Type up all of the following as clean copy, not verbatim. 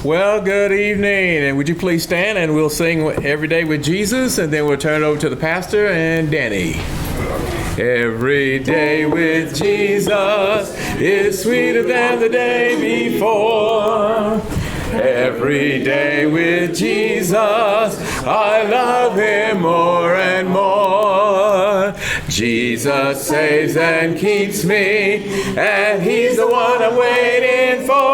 Well, good evening, and would you please stand and we'll sing Every Day with Jesus, and then we'll turn it over to the pastor and Danny. Every day with Jesus is sweeter than the day before. Every day with Jesus, I love him more and more. Jesus saves and keeps me, and he's the one I'm waiting for.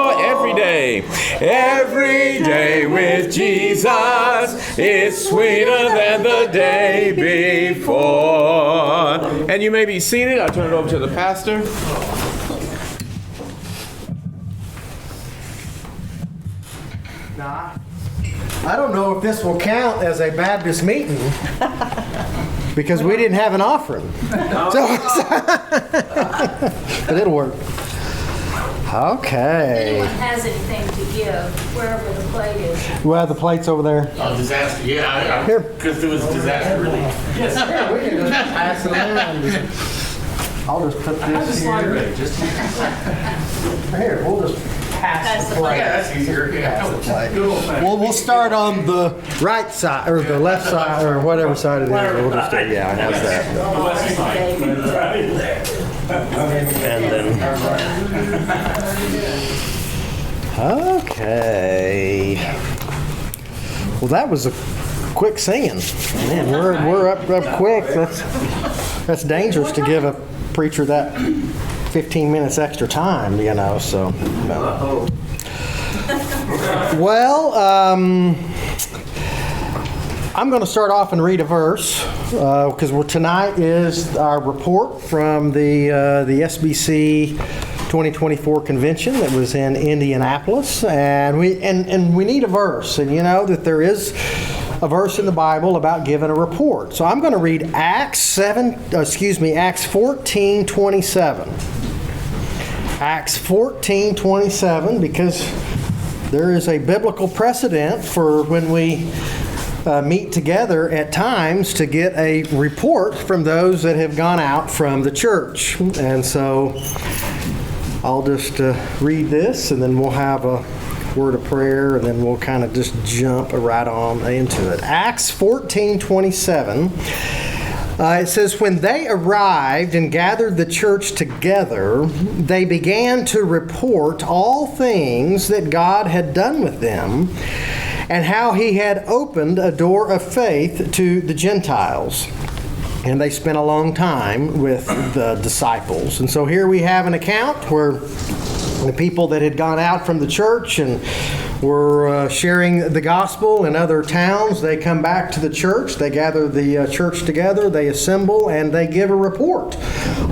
Every day with Jesus is sweeter than the day before. And you may be seated. I'll turn it over to the pastor. Now, I don't know if this will count as a Baptist meeting because we didn't have an offering. But it'll work. Okay. If anyone has anything to give, wherever the plate is. Well, the plate's over there. Oh, disaster. Yeah, Here. because it was disaster relief. Yes. Yeah, we can just pass it around. I'll just put this here. Here, we'll just pass the plate. Yeah, that's easier. Yeah. We'll start on the right side, or the left side, or whatever side it is. We'll just, yeah, how's that? And then, okay. Well, that was a quick singing. Man, we're up quick. That's dangerous to give a preacher that 15 minutes extra time, you know. So, well, I'm going to start off and read a verse because tonight is our report from the SBC 2024 convention that was in Indianapolis, and we need a verse, and you know that there is a verse in the Bible about giving a report. So I'm going to read Acts 14:27. Acts 14:27, because there is a biblical precedent for when we meet together at times to get a report from those that have gone out from the church. And so I'll just read this, and then we'll have a word of prayer, and then we'll kind of just jump right on into it. Acts 14:27. It says, when they arrived and gathered the church together, they began to report all things that God had done with them, and how he had opened a door of faith to the Gentiles. And they spent a long time with the disciples. And so here we have an account where the people that had gone out from the church and were sharing the gospel in other towns, they come back to the church, they gather the church together, they assemble, and they give a report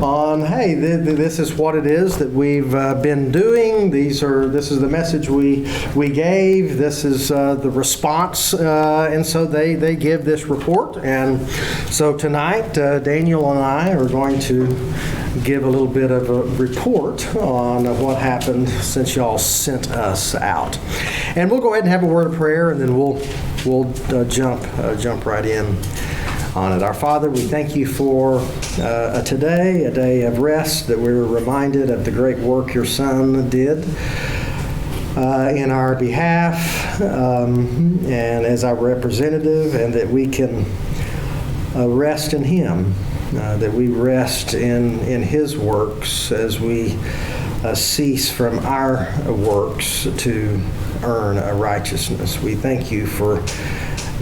on, hey, this is what it is that we've been doing. This is the message we gave. This is the response, and so they give this report. And so tonight, Daniel and I are going to give a little bit of a report on what happened since y'all sent us out. And we'll go ahead and have a word of prayer, and then we'll jump right in on it. Our Father, we thank you for today, a day of rest, that we were reminded of the great work your Son did in our behalf and as our representative, and that we can rest in him, that we rest in his works as we cease from our works to earn a righteousness. We thank you for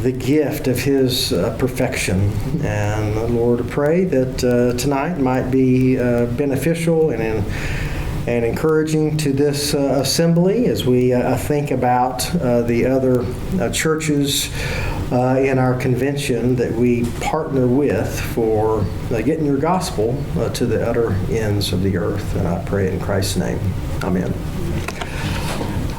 the gift of his perfection. And Lord, I pray that tonight might be beneficial and encouraging to this assembly as we think about the other churches in our convention that we partner with for getting your gospel to the utter ends of the earth. And I pray in Christ's name. Amen.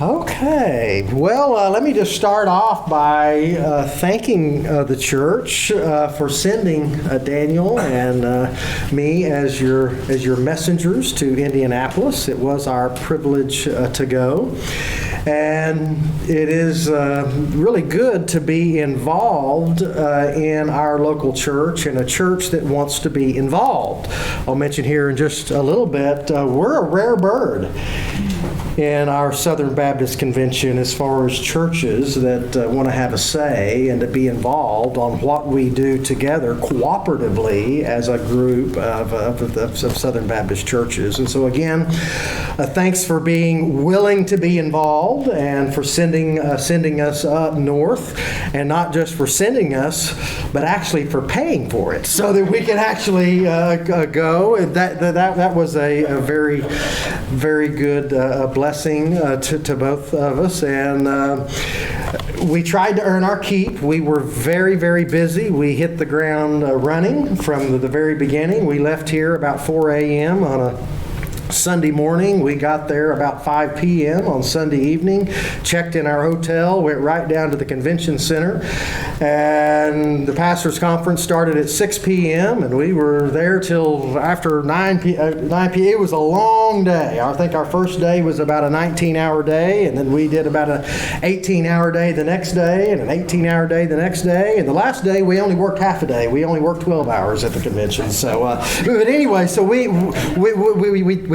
Okay, well, let me just start off by thanking the church for sending Daniel and me as your messengers to Indianapolis. It was our privilege to go. And it is really good to be involved in our local church, and a church that wants to be involved. I'll mention here in just a little bit, we're a rare bird. in our Southern Baptist Convention as far as churches that want to have a say and to be involved on what we do together cooperatively as a group of Southern Baptist churches. And so again, thanks for being willing to be involved and for sending us up north, and not just for sending us, but actually for paying for it so that we can actually go. And that was a very, very good blessing to both of us. And we tried to earn our keep. We were very, very busy. We hit the ground running from the very beginning. We left here about 4 a.m. on a Sunday morning. We got there about 5 p.m. on Sunday evening, checked in our hotel, went right down to the convention center, and the pastors' conference started at 6 p.m. and we were there till after 9 p.m. It was a long day. I think our first day was about a 19-hour day, and then we did about an 18-hour day the next day, and an 18-hour day the next day, and the last day we only worked half a day. We only worked 12 hours at the convention. So, but anyway, so we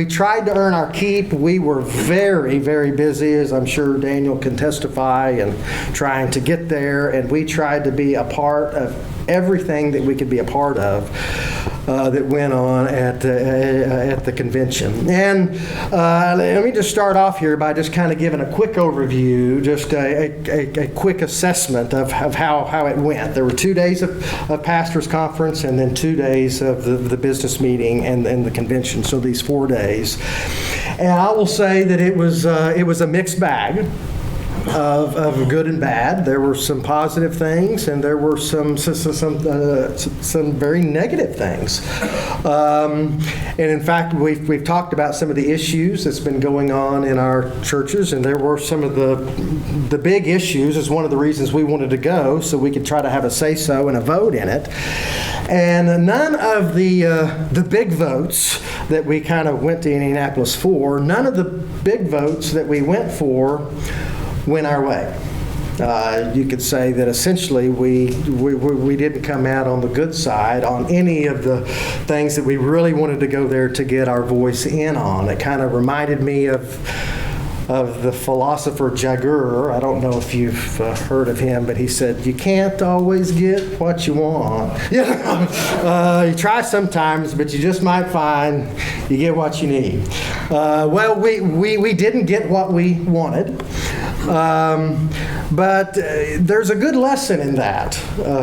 tried to earn our keep. We were very, very busy, as I'm sure Daniel can testify, and trying to get there. And we tried to be a part of everything that we could be a part of that went on at the convention. And let me just start off here by just kind of giving a quick overview, just a quick assessment of how it went. There were 2 days of pastors' conference, and then 2 days of the business meeting and the convention. So these 4 days, and I will say that it was a mixed bag of good and bad. There were some positive things, and there were some very negative things. And in fact, we've talked about some of the issues that's been going on in our churches, and there were some of the big issues. Is one of the reasons we wanted to go, so we could try to have a say-so and a vote in it. And none of the big votes that we kind of went to Indianapolis for, none of the big votes that we went for went our way. You could say that essentially we didn't come out on the good side on any of the things that we really wanted to go there to get our voice in on. It kind of reminded me of the philosopher Jagur. I don't know if you've heard of him, but he said, you can't always get what you want. You try sometimes, but you just might find you get what you need. Well, we didn't get what we wanted. But there's a good lesson in that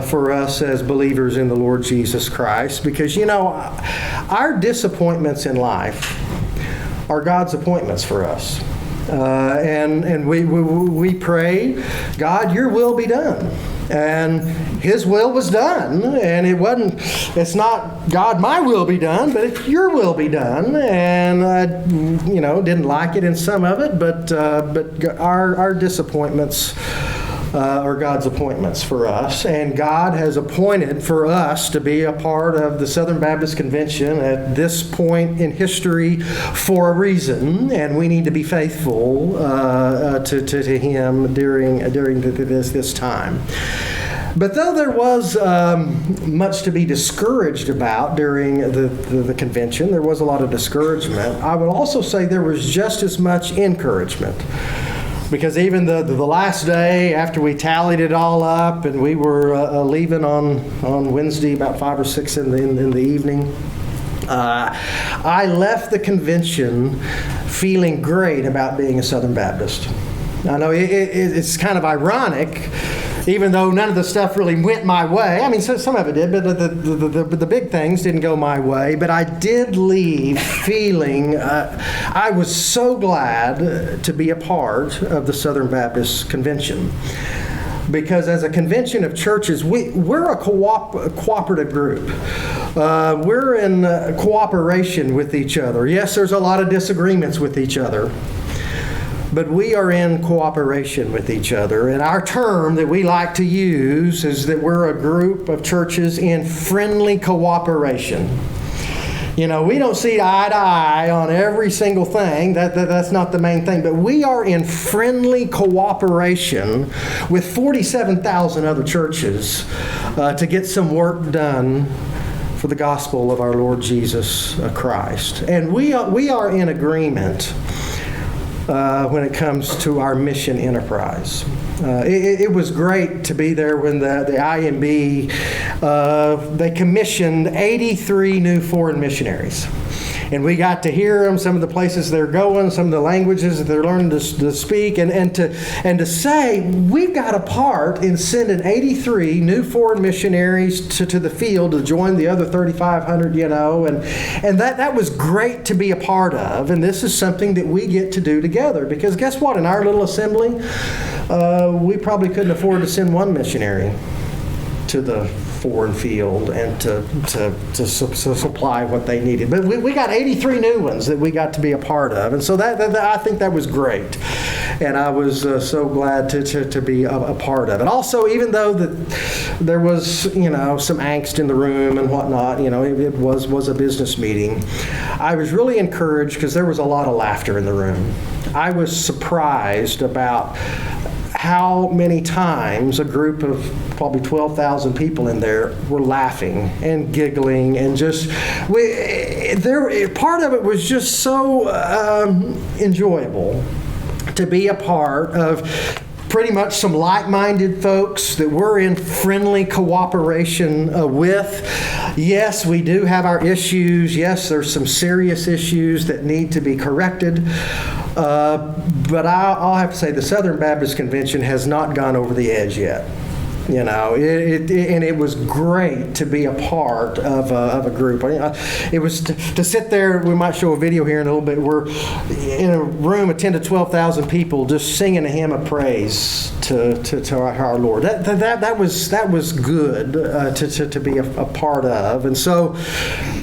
for us as believers in the Lord Jesus Christ, because, our disappointments in life are God's appointments for us. And we pray, God, your will be done. And his will was done, and it's not, God, my will be done, but it's your will be done. And I, didn't like it in some of it, but our disappointments are God's appointments for us. And God has appointed for us to be a part of the Southern Baptist Convention at this point in history for a reason, and we need to be faithful to Him during this time. But though there was much to be discouraged about during the convention, there was a lot of discouragement, I would also say there was just as much encouragement. Because even the last day, after we tallied it all up, and we were leaving on Wednesday about 5 or 6 in the evening, I left the convention feeling great about being a Southern Baptist. I know it's kind of ironic, even though none of the stuff really went my way. I mean, some of it did, but the big things didn't go my way. But I did leave feeling I was so glad to be a part of the Southern Baptist Convention. Because as a convention of churches, we're a cooperative group. We're in cooperation with each other. Yes, there's a lot of disagreements with each other, but we are in cooperation with each other. And our term that we like to use is that we're a group of churches in friendly cooperation. We don't see eye to eye on every single thing. That's not the main thing. But we are in friendly cooperation with 47,000 other churches to get some work done for the gospel of our Lord Jesus Christ. And we are in agreement when it comes to our mission enterprise. It was great to be there when the IMB, they commissioned 83 new foreign missionaries. And we got to hear them, some of the places they're going, some of the languages that they're learning to speak, and to say, we've got a part in sending 83 new foreign missionaries to the field to join the other 3,500, and that was great to be a part of. And this is something that we get to do together, because guess what? In our little assembly, we probably couldn't afford to send one missionary to the foreign field and to supply what they needed. But we got 83 new ones that we got to be a part of. And so that I think that was great. And I was so glad to be a part of it. Also, even though that there was, some angst in the room and whatnot, it was a business meeting, I was really encouraged because there was a lot of laughter in the room. I was surprised about how many times a group of probably 12,000 people in there were laughing and giggling and part of it was just so enjoyable to be a part of pretty much some like-minded folks that we're in friendly cooperation with. Yes, we do have our issues. Yes, there's some serious issues that need to be corrected. But I'll have to say the Southern Baptist Convention has not gone over the edge yet. And it was great to be a part of a group. It was to sit there. We might show a video here in a little bit. We're in a room of 10 to 12,000 people just singing a hymn of praise to our Lord. That was good to be a part of. And so,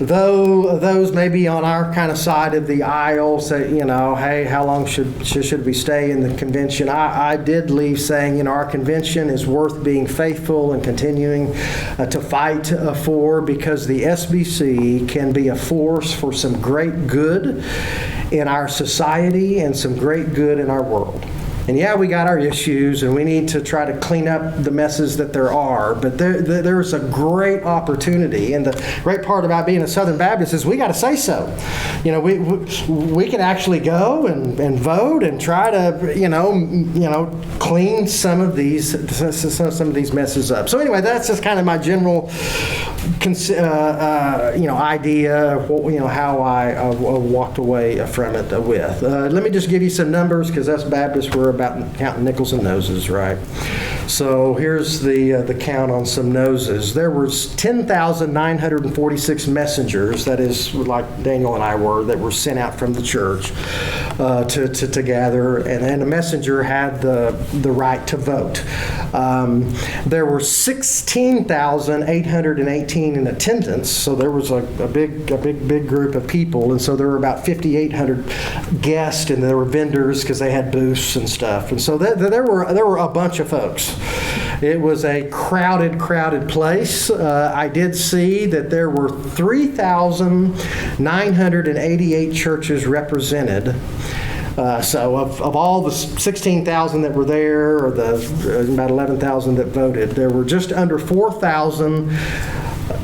though those maybe on our kind of side of the aisle say, hey, how long should we stay in the convention? I did leave saying, our convention is worth being faithful and continuing to fight for, because the SBC can be a force for some great good in our society and some great good in our world. And yeah, we got our issues, and we need to try to clean up the messes that there are, but there's a great opportunity, and the great part about being a Southern Baptist is we got to say so. We can actually go and vote and try to, clean some of these messes up. So anyway, that's just kind of my general idea, how I walked away from it with. Let me just give you some numbers, because us Baptists, we're about counting nickels and noses, right? So here's the count on some noses. There was 10,946 messengers, that is like Daniel and I were, that were sent out from the church to gather, and then a messenger had the right to vote. There were 16,818 in attendance, so there was a big group of people, and so there were about 5,800 guests, and there were vendors because they had booths and stuff, and so there were a bunch of folks. It was a crowded place. I did see that there were 3,988 churches represented. So of all the 16,000 that were there, or about 11,000 that voted, there were just under 4,000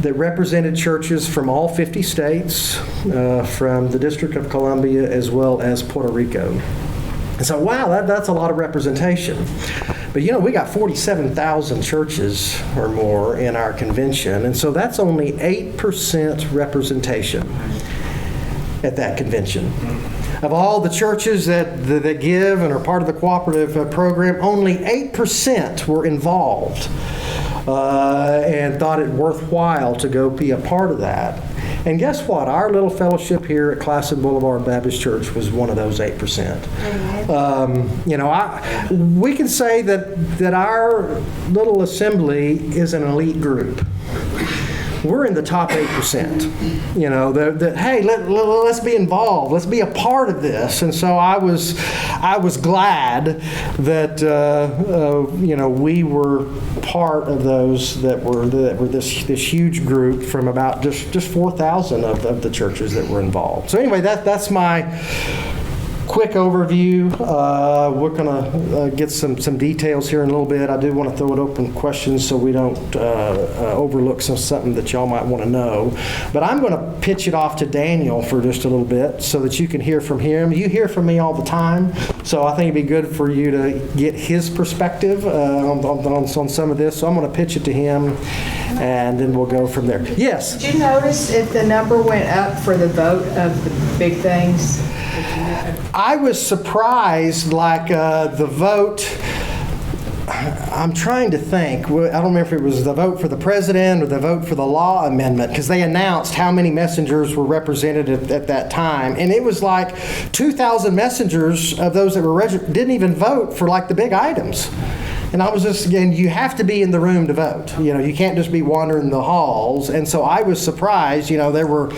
that represented churches from all 50 states, from the District of Columbia, as well as Puerto Rico. And so, wow, that's a lot of representation. But we got 47,000 churches or more in our convention, and so that's only 8% representation at that convention. Of all the churches that give and are part of the cooperative program, only 8% were involved and thought it worthwhile to go be a part of that. And guess what? Our little fellowship here at Classen Boulevard Baptist Church was one of those 8%. We can say that our little assembly is an elite group. We're in the top 8%. Hey, let's be involved. Let's be a part of this. And so I was glad that we were part of those that were this huge group from about just 4,000 of the churches that were involved. So anyway, that's my quick overview. We're going to get some details here in a little bit. I do want to throw it open questions so we don't overlook something that y'all might want to know. But I'm going to pitch it off to Daniel for just a little bit so that you can hear from him. You hear from me all the time, so I think it'd be good for you to get his perspective on some of this. So I'm going to pitch it to him, and then we'll go from there. Yes? Did you notice if the number went up for the vote of the big things? I was surprised, like the vote, I'm trying to think. I don't remember if it was the vote for the president or the vote for the law amendment, because they announced how many messengers were represented at that time. And it was like 2,000 messengers of those that were registered didn't even vote for like the big items. And I was just, again, you have to be in the room to vote. You know, you can't just be wandering the halls. And so I was surprised, there were,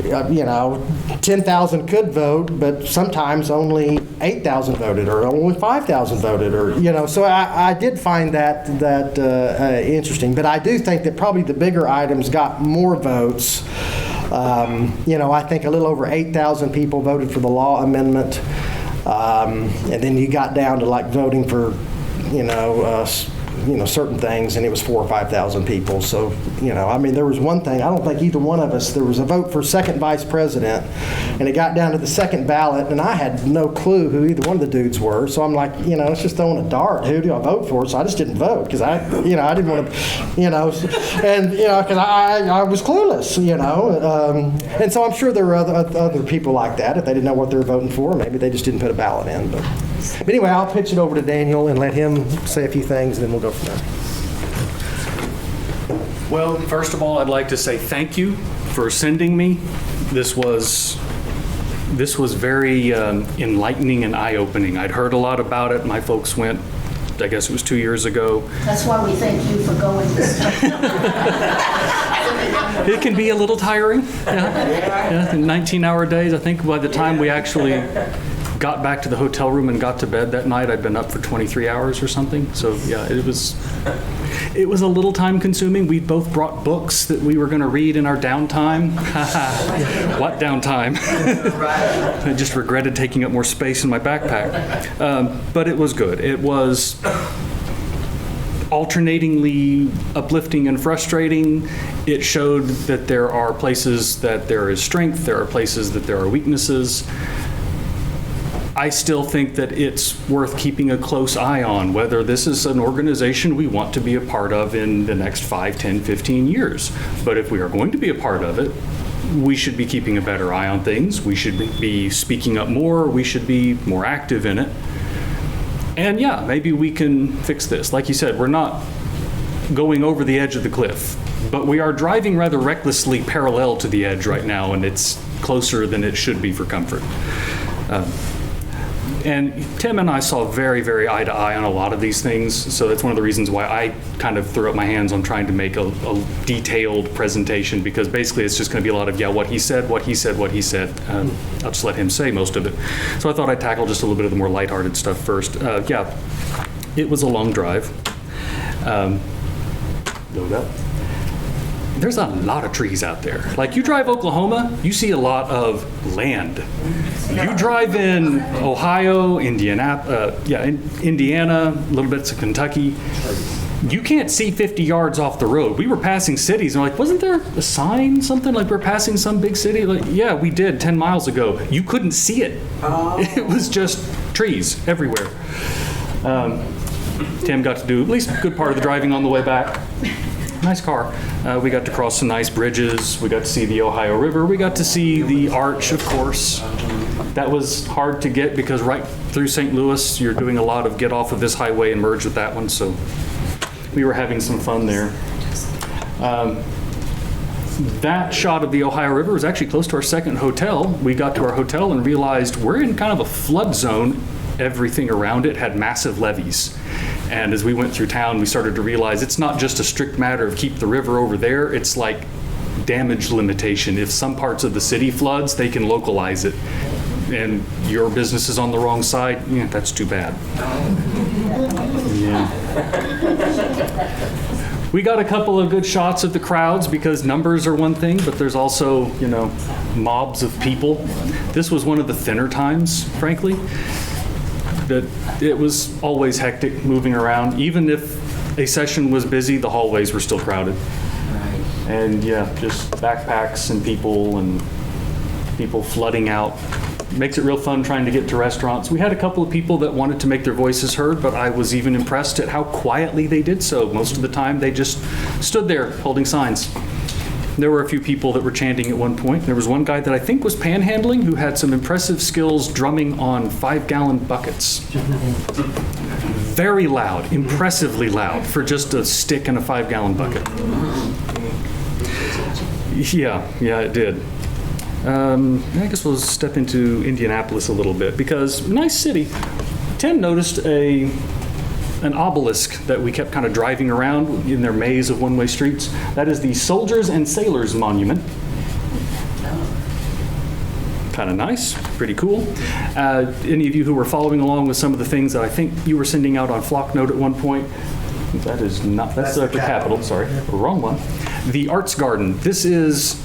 10,000 could vote, but sometimes only 8,000 voted or only 5,000 voted or, so I did find that interesting. But I do think that probably the bigger items got more votes. I think a little over 8,000 people voted for the law amendment. And then you got down to like voting for certain things, and it was 4,000 or 5,000 people. So, there was one thing, I don't think either one of us, there was a vote for second vice president, and it got down to the second ballot, and I had no clue who either one of the dudes were. So I'm like, it's just throwing a dart. Who do I vote for? So I just didn't vote because I didn't want to, and, because I was clueless, and so I'm sure there were other people like that. If they didn't know what they were voting for, maybe they just didn't put a ballot in. But anyway, I'll pitch it over to Daniel and let him say a few things, and then we'll go from there. Well, first of all, I'd like to say thank you for sending me. This was very enlightening and eye-opening. I'd heard a lot about it. My folks went, I guess it was 2 years ago. That's why we thank you for going this time. It can be a little tiring. Yeah, 19-hour days. I think by the time we actually got back to the hotel room and got to bed that night, I'd been up for 23 hours or something. So yeah, it was a little time consuming. We both brought books that we were going to read in our downtime. What downtime? I just regretted taking up more space in my backpack. But it was good. It was alternatingly uplifting and frustrating. It showed that there are places that there is strength, there are places that there are weaknesses. I still think that it's worth keeping a close eye on whether this is an organization we want to be a part of in the next 5, 10, 15 years. But if we are going to be a part of it, we should be keeping a better eye on things. We should be speaking up more. We should be more active in it. And yeah, maybe we can fix this. Like you said, we're not going over the edge of the cliff, but we are driving rather recklessly parallel to the edge right now, and it's closer than it should be for comfort. And Tim and I saw very, very eye to eye on a lot of these things, so that's one of the reasons why I kind of threw up my hands on trying to make a detailed presentation, because basically it's just going to be a lot of, what he said, what he said, what he said. I'll just let him say most of it. So I thought I'd tackle just a little bit of the more lighthearted stuff first. It was a long drive. No doubt. There's a lot of trees out there. Like, you drive Oklahoma, you see a lot of land. You drive in Ohio, Indiana, little bits of Kentucky, you can't see 50 yards off the road. We were passing cities, and we're like, wasn't there a sign, something like we're passing some big city? Like, yeah, we did 10 miles ago. You couldn't see it. It was just trees everywhere. Tim got to do at least a good part of the driving on the way back. Nice car. We got to cross some nice bridges. We got to see the Ohio River. We got to see the Arch, of course. That was hard to get because right through St. Louis, you're doing a lot of get off of this highway and merge with that one. So we were having some fun there. That shot of the Ohio River was actually close to our second hotel. We got to our hotel and realized we're in kind of a flood zone. Everything around it had massive levees. And as we went through town, we started to realize it's not just a strict matter of keep the river over there. It's like damage limitation. If some parts of the city floods, they can localize it. And your business is on the wrong side, that's too bad. Yeah. We got a couple of good shots of the crowds because numbers are one thing, but there's also, mobs of people. This was one of the thinner times, frankly. That it was always hectic moving around. Even if a session was busy, the hallways were still crowded. And yeah, just backpacks and people flooding out. Makes it real fun trying to get to restaurants. We had a couple of people that wanted to make their voices heard, but I was even impressed at how quietly they did so. Most of the time, they just stood there holding signs. There were a few people that were chanting at one point. There was one guy that I think was panhandling who had some impressive skills drumming on 5-gallon buckets. Very loud, impressively loud for just a stick and a 5-gallon bucket. Yeah, it did. I guess we'll step into Indianapolis a little bit because nice city. Tim noticed an obelisk that we kept kind of driving around in their maze of one-way streets. That is the Soldiers and Sailors Monument. Kind of nice, pretty cool. Any of you who were following along with some of the things that I think you were sending out on Flocknote at one point, that's the Capitol, sorry, wrong one. The Arts Garden. This is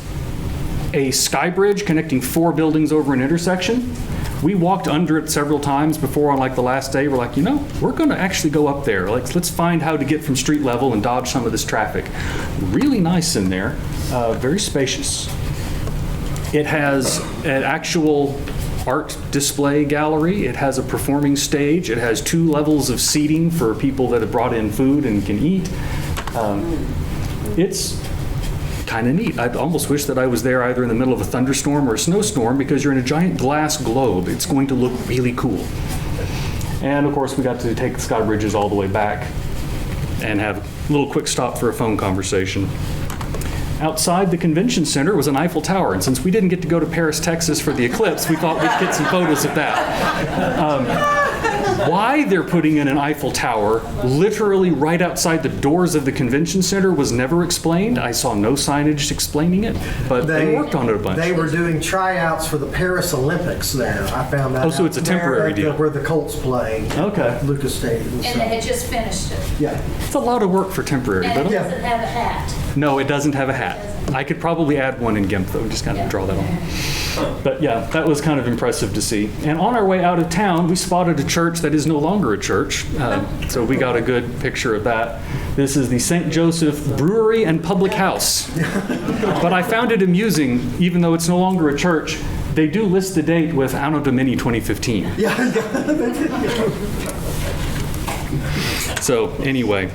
a sky bridge connecting 4 buildings over an intersection. We walked under it several times before on the last day. We're like, we're going to actually go up there. Let's find how to get from street level and dodge some of this traffic. Really nice in there, very spacious. It has an actual art display gallery. It has a performing stage. It has 2 levels of seating for people that have brought in food and can eat. It's kind of neat. I almost wish that I was there either in the middle of a thunderstorm or a snowstorm because you're in a giant glass globe. It's going to look really cool. And of course, we got to take the sky bridges all the way back and have a little quick stop for a phone conversation. Outside the convention center was an Eiffel Tower, and since we didn't get to go to Paris, Texas for the eclipse, we thought we'd get some photos of that. Why they're putting in an Eiffel Tower literally right outside the doors of the convention center was never explained. I saw no signage explaining it, but they worked on it a bunch. They were doing tryouts for the Paris Olympics there. I found that. Oh, so it's a temporary deal. Where the Colts play. Okay. Lucas Stadium. And they had just finished it. Yeah. It's a lot of work for temporary, And but it doesn't have a hat. no, it doesn't have a hat. I could probably add one in GIMP, though, just kind of draw that on. But yeah, that was kind of impressive to see. And on our way out of town, we spotted a church that is no longer a church. So we got a good picture of that. This is the St. Joseph Brewery and Public House. But I found it amusing, even though it's no longer a church, they do list the date with Anno Domini 2015. So anyway,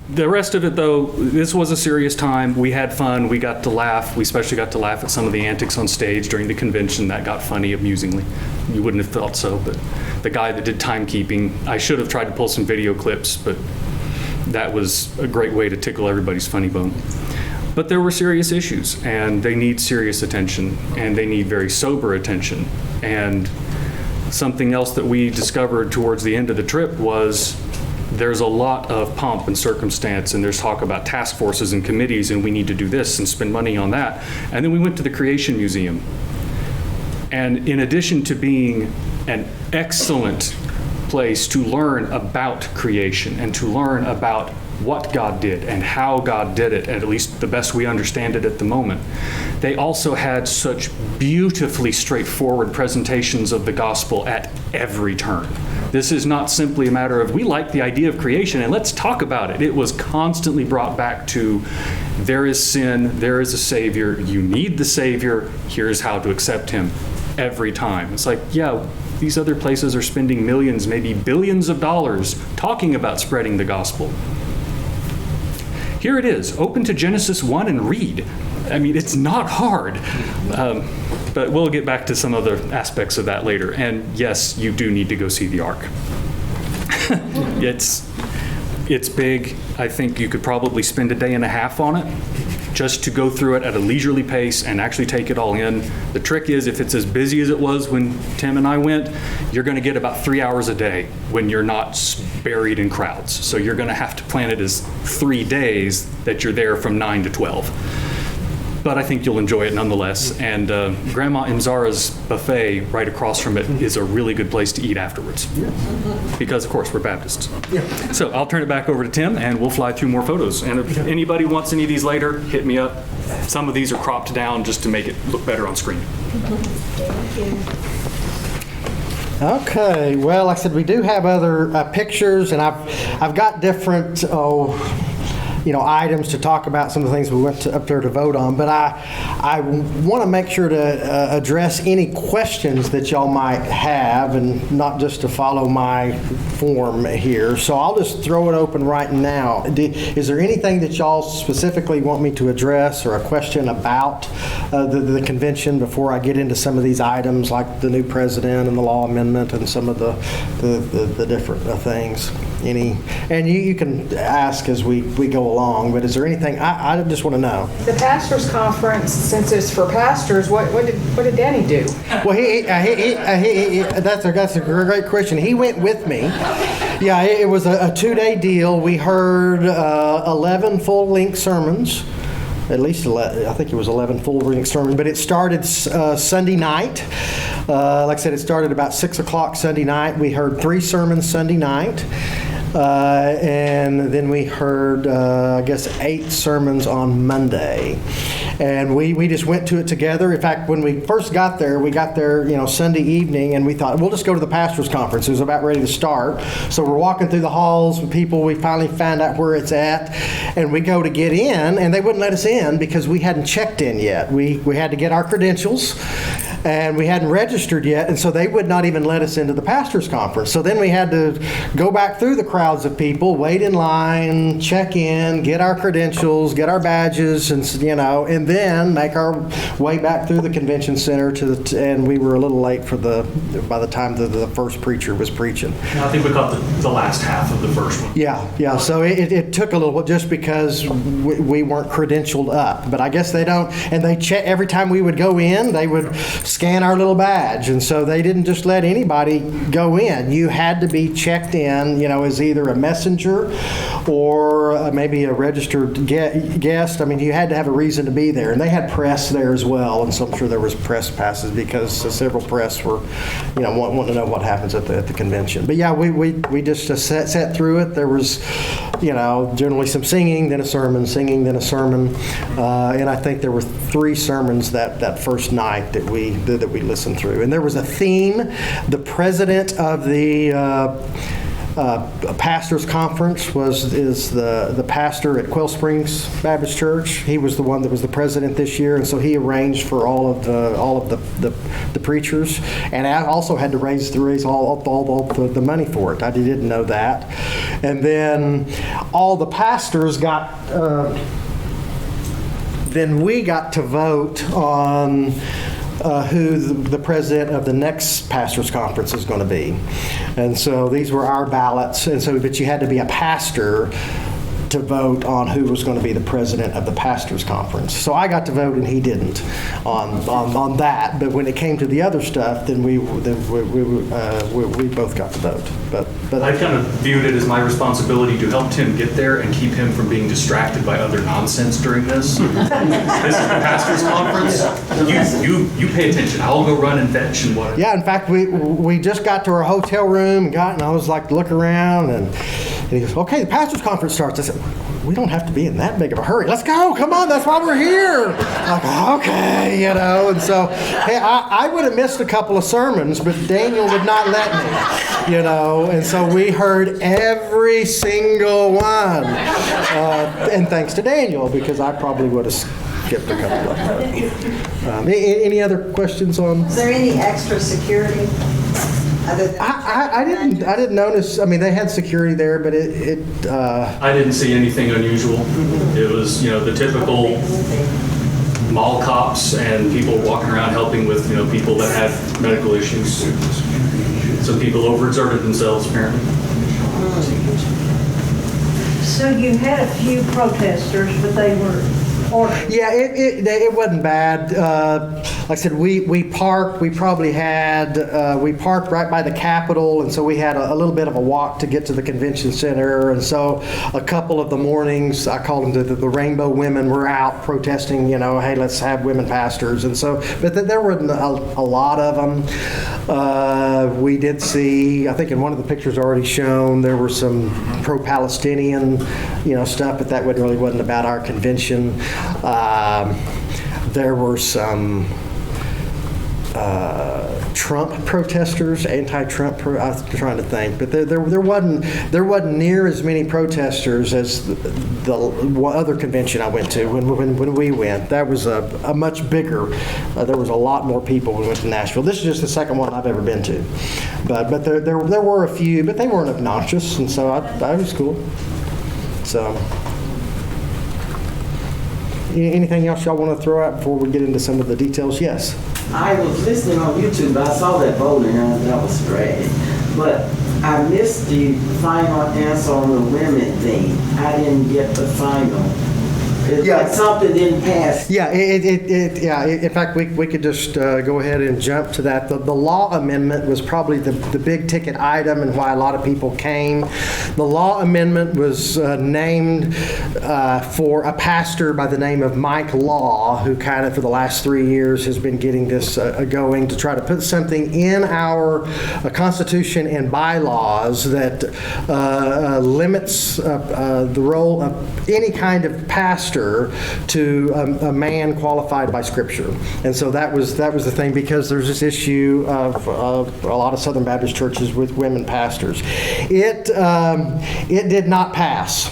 the rest of it, though, this was a serious time. We had fun. We got to laugh. We especially got to laugh at some of the antics on stage during the convention. That got funny, amusingly. You wouldn't have thought so, but the guy that did timekeeping, I should have tried to pull some video clips, but that was a great way to tickle everybody's funny bone. But there were serious issues, and they need serious attention, and they need very sober attention. And something else that we discovered towards the end of the trip was there's a lot of pomp and circumstance, and there's talk about task forces and committees, and we need to do this and spend money on that. And then we went to the Creation Museum. And in addition to being an excellent place to learn about creation and to learn about what God did and how God did it, at least the best we understand it at the moment, they also had such beautifully straightforward presentations of the gospel at every turn. This is not simply a matter of, we like the idea of creation and let's talk about it. It was constantly brought back to, there is sin, there is a Savior, you need the Savior, here's how to accept Him every time. It's like, yeah, these other places are spending millions, maybe billions of dollars talking about spreading the gospel. Here it is, open to Genesis 1 and read. I mean, it's not hard. But we'll get back to some other aspects of that later. And yes, you do need to go see the Ark. It's big. I think you could probably spend a day and a half on it just to go through it at a leisurely pace and actually take it all in. The trick is, if it's as busy as it was when Tim and I went, you're going to get about 3 hours a day when you're not buried in crowds. So you're going to have to plan it as 3 days that you're there from 9 to 12. but I think you'll enjoy it nonetheless. And Grandma Imzara's buffet right across from it is a really good place to eat afterwards. Because, of course, we're Baptists. So I'll turn it back over to Tim, and we'll fly through more photos. And if anybody wants any of these later, hit me up. Some of these are cropped down just to make it look better on screen. Okay, well, like I said, we do have other pictures, and I've got different items to talk about, some of the things we went up there to vote on, but I want to make sure to address any questions that y'all might have, and not just to follow my form here. So I'll just throw it open right now. Is there anything that y'all specifically want me to address, or a question about the convention before I get into some of these items, like the new president and the law amendment and some of the different things? And you can ask as we go along, but is there anything, I just want to know. The pastors' conference, since it's for pastors, what did Danny do? Well, that's a great question. He went with me. Yeah, it was a 2-day deal. We heard 11 full-length sermons. At least 11, I think it was 11 full-length sermons, but it started Sunday night. Like I said, it started about 6 o'clock Sunday night. We heard 3 sermons Sunday night. And then we heard, 8 sermons on Monday. And we just went to it together. In fact, when we first got there, Sunday evening, and we thought, we'll just go to the pastor's conference. It was about ready to start. So we're walking through the halls with people. We finally found out where it's at. And we go to get in, and they wouldn't let us in because we hadn't checked in yet. We had to get our credentials, and we hadn't registered yet. And so they would not even let us into the pastor's conference. So then we had to go back through the crowds of people, wait in line, check in, get our credentials, get our badges, and then make our way back through the convention center and we were a little late by the time the first preacher was preaching. I think we caught the last half of the first one. Yeah. So it took a little bit just because we weren't credentialed up. But I guess they don't, and they check every time we would go in, they would scan our little badge, and so they didn't just let anybody go in. You had to be checked in, as either a messenger or maybe a registered guest. I mean, you had to have a reason to be there. And they had press there as well, and so I'm sure there was press passes because several press were, wanting to know what happens at the convention. But yeah, we just sat through it. There was, generally some singing, then a sermon, singing, then a sermon, and I think there were 3 sermons that first night that we listened through. And there was a theme. The president of the pastor's conference is the pastor at Quail Springs Baptist Church. He was the one that was the president this year, and so he arranged for all of the preachers, and I also had to raise all the money for it. I didn't know that. And then all the pastors got. Then we got to vote on who the president of the next pastor's conference is going to be. And so these were our ballots. And so, but you had to be a pastor to vote on who was going to be the president of the pastor's conference. So I got to vote and he didn't on that. But when it came to the other stuff, then we both got to vote. But I kind of viewed it as my responsibility to help Tim get there and keep him from being distracted by other nonsense during this. This is the pastor's conference. You pay attention. I'll go run and fetch and whatever. Yeah, in fact, we just got to our hotel room and I was like, look around and he goes, okay, the pastor's conference starts. I said, we don't have to be in that big of a hurry. Let's go. Come on. That's why we're here. Like, okay, and so, hey, I would have missed a couple of sermons, but Daniel would not let me, and so we heard every single one. And thanks to Daniel, because I probably would have skipped a couple of them. Any other questions on? Is there any extra security? I didn't notice. I mean, they had security there, but I didn't see anything unusual. It was, the typical mall cops and people walking around helping with, people that had medical issues. Some people overexerted themselves, apparently. So you had a few protesters, but they were ordered. Yeah, it wasn't bad. like I said, we parked. We probably had we parked right by the Capitol, and so we had a little bit of a walk to get to the convention center. And so a couple of the mornings, I called them the Rainbow Women, were out protesting. You know, hey, let's have women pastors. And so, but there weren't a lot of them. We did see, I think in one of the pictures already shown, there were some pro-Palestinian, stuff, but that really wasn't about our convention. There were some Trump protesters, anti-Trump. I was trying to think, but there wasn't near as many protesters as the other convention I went to when we went. That was a much bigger. There was a lot more people when we went to Nashville. This is just the second one I've ever been to, but there were a few, but they weren't obnoxious, and so I was cool. So. Anything else y'all want to throw out before we get into some of the details? Yes. I was listening on YouTube, but I saw that voting and that was great. But I missed the final answer on the women thing. I didn't get the final. It's like something didn't pass. Yeah, in fact, we could just go ahead and jump to that. The law amendment was probably the big ticket item and why a lot of people came. The law amendment was named for a pastor by the name of Mike Law, who kind of for the last 3 years has been getting this going to try to put something in our Constitution and bylaws that limits the role of any kind of pastor to a man qualified by Scripture. And so that was the thing, because there's this issue of a lot of Southern Baptist churches with women pastors. It did not pass.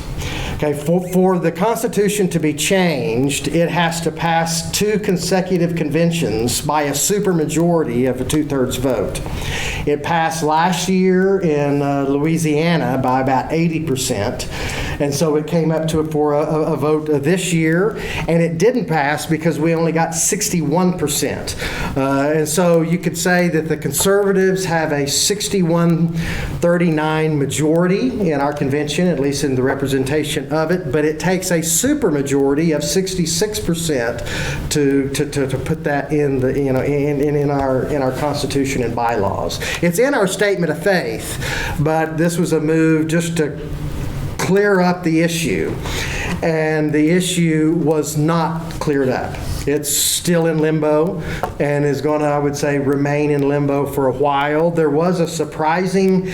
Okay, for the Constitution to be changed, it has to pass 2 consecutive conventions by a supermajority of a 2/3 vote. It passed last year in Louisiana by about 80%, and so it came up for a vote this year, and it didn't pass because we only got 61%. And so you could say that the conservatives have a 61-39 majority in our convention, at least in the representation of it, but it takes a supermajority of 66% to put that in the in our Constitution and bylaws. It's in our statement of faith, but this was a move just to clear up the issue, and the issue was not cleared up. It's still in limbo and is going to, I would say, remain in limbo for a while. There was a surprising thing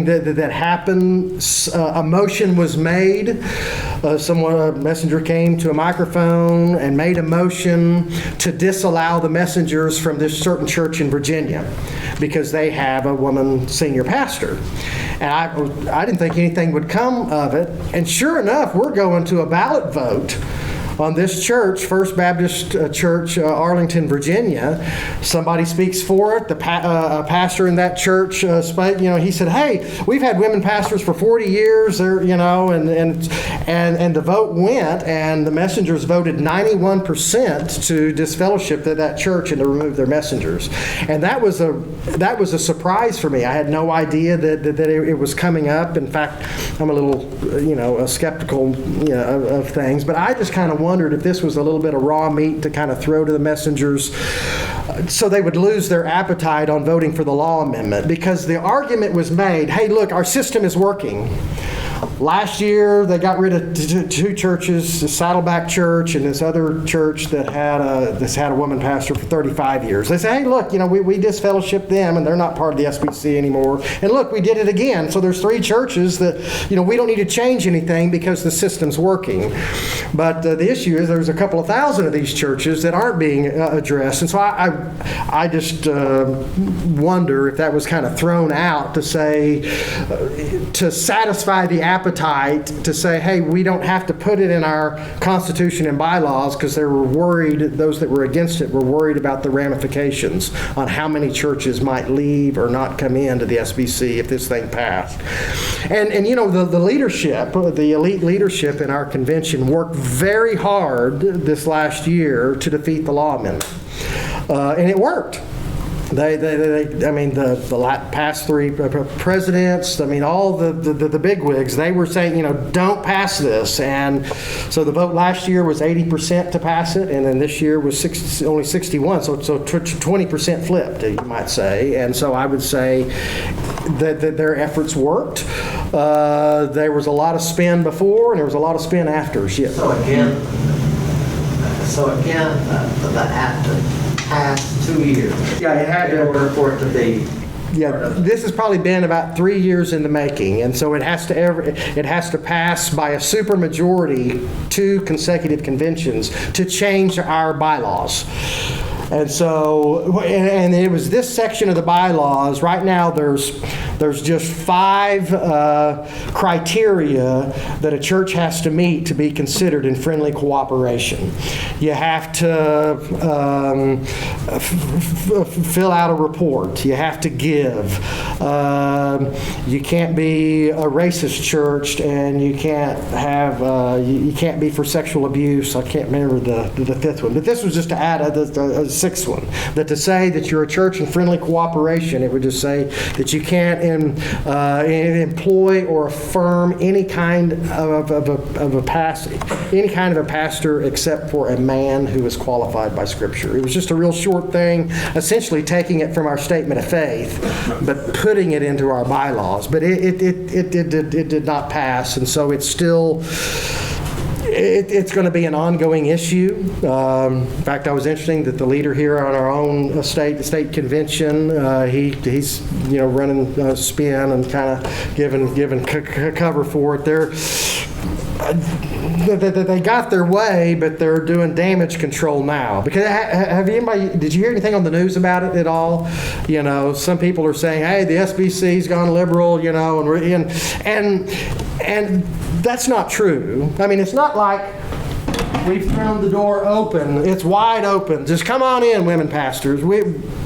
that happened. A motion was made. A messenger came to a microphone and made a motion to disallow the messengers from this certain church in Virginia because they have a woman senior pastor. And I didn't think anything would come of it. And sure enough, we're going to a ballot vote on this church, First Baptist Church, Arlington, Virginia. Somebody speaks for it. A pastor in that church spoke. He said, "Hey, we've had women pastors for 40 years." And the vote went, and the messengers voted 91% to disfellowship that church and to remove their messengers. And that was a surprise for me. I had no idea that it was coming up. In fact, I'm a little skeptical of things, but I just kind of wondered if this was a little bit of raw meat to kind of throw to the messengers so they would lose their appetite on voting for the law amendment, because the argument was made, hey, look, our system is working. Last year, they got rid of 2 churches, the Saddleback Church and this other church that had a woman pastor for 35 years. They say, hey, look, we disfellowshipped them, and they're not part of the SBC anymore. And look, we did it again. So there's 3 churches that, we don't need to change anything because the system's working. But the issue is there's a couple of thousand of these churches that aren't being addressed. And so I just wonder if that was kind of thrown out to say, to satisfy the appetite to say, hey, we don't have to put it in our Constitution and bylaws, because they were worried, those that were against it were worried about the ramifications on how many churches might leave or not come into the SBC if this thing passed. And the leadership, the elite leadership in our convention worked very hard this last year to defeat the law amendment. And it worked. I mean, the past three presidents, I mean, all the bigwigs, they were saying, you know, don't pass this. And so the vote last year was 80% to pass it, and then this year was only 61. So 20% flipped, you might say. And so I would say that their efforts worked. There was a lot of spin before, and there was a lot of spin after. Yeah. So again, the act past 2 years. Yeah, it had In order for it to be. Yeah, this has probably been about 3 years in the making, and so it has to pass by a supermajority 2 consecutive conventions to change our bylaws. And so, and it was this section of the bylaws. Right now, there's just 5 criteria that a church has to meet to be considered in friendly cooperation. You have to fill out a report. You have to give. You can't be a racist church, and you can't have you can't be for sexual abuse. I can't remember the 5th one, but this was just to add a 6th one. That to say that you're a church in friendly cooperation, it would just say that you can't employ or affirm any kind of a pastor except for a man who is qualified by Scripture. It was just a real short thing, essentially taking it from our statement of faith, but putting it into our bylaws. But it did not pass, and so it's still. It's going to be an ongoing issue. In fact, I was interested that the leader here on our own the state convention, he's running spin and kind of giving cover for it. They got their way, but they're doing damage control now. Because did you hear anything on the news about it at all? You know, some people are saying, "Hey, the SBC's gone liberal," you know, and that's not true. I mean, it's not like we've thrown the door open. It's wide open. Just come on in, women pastors. We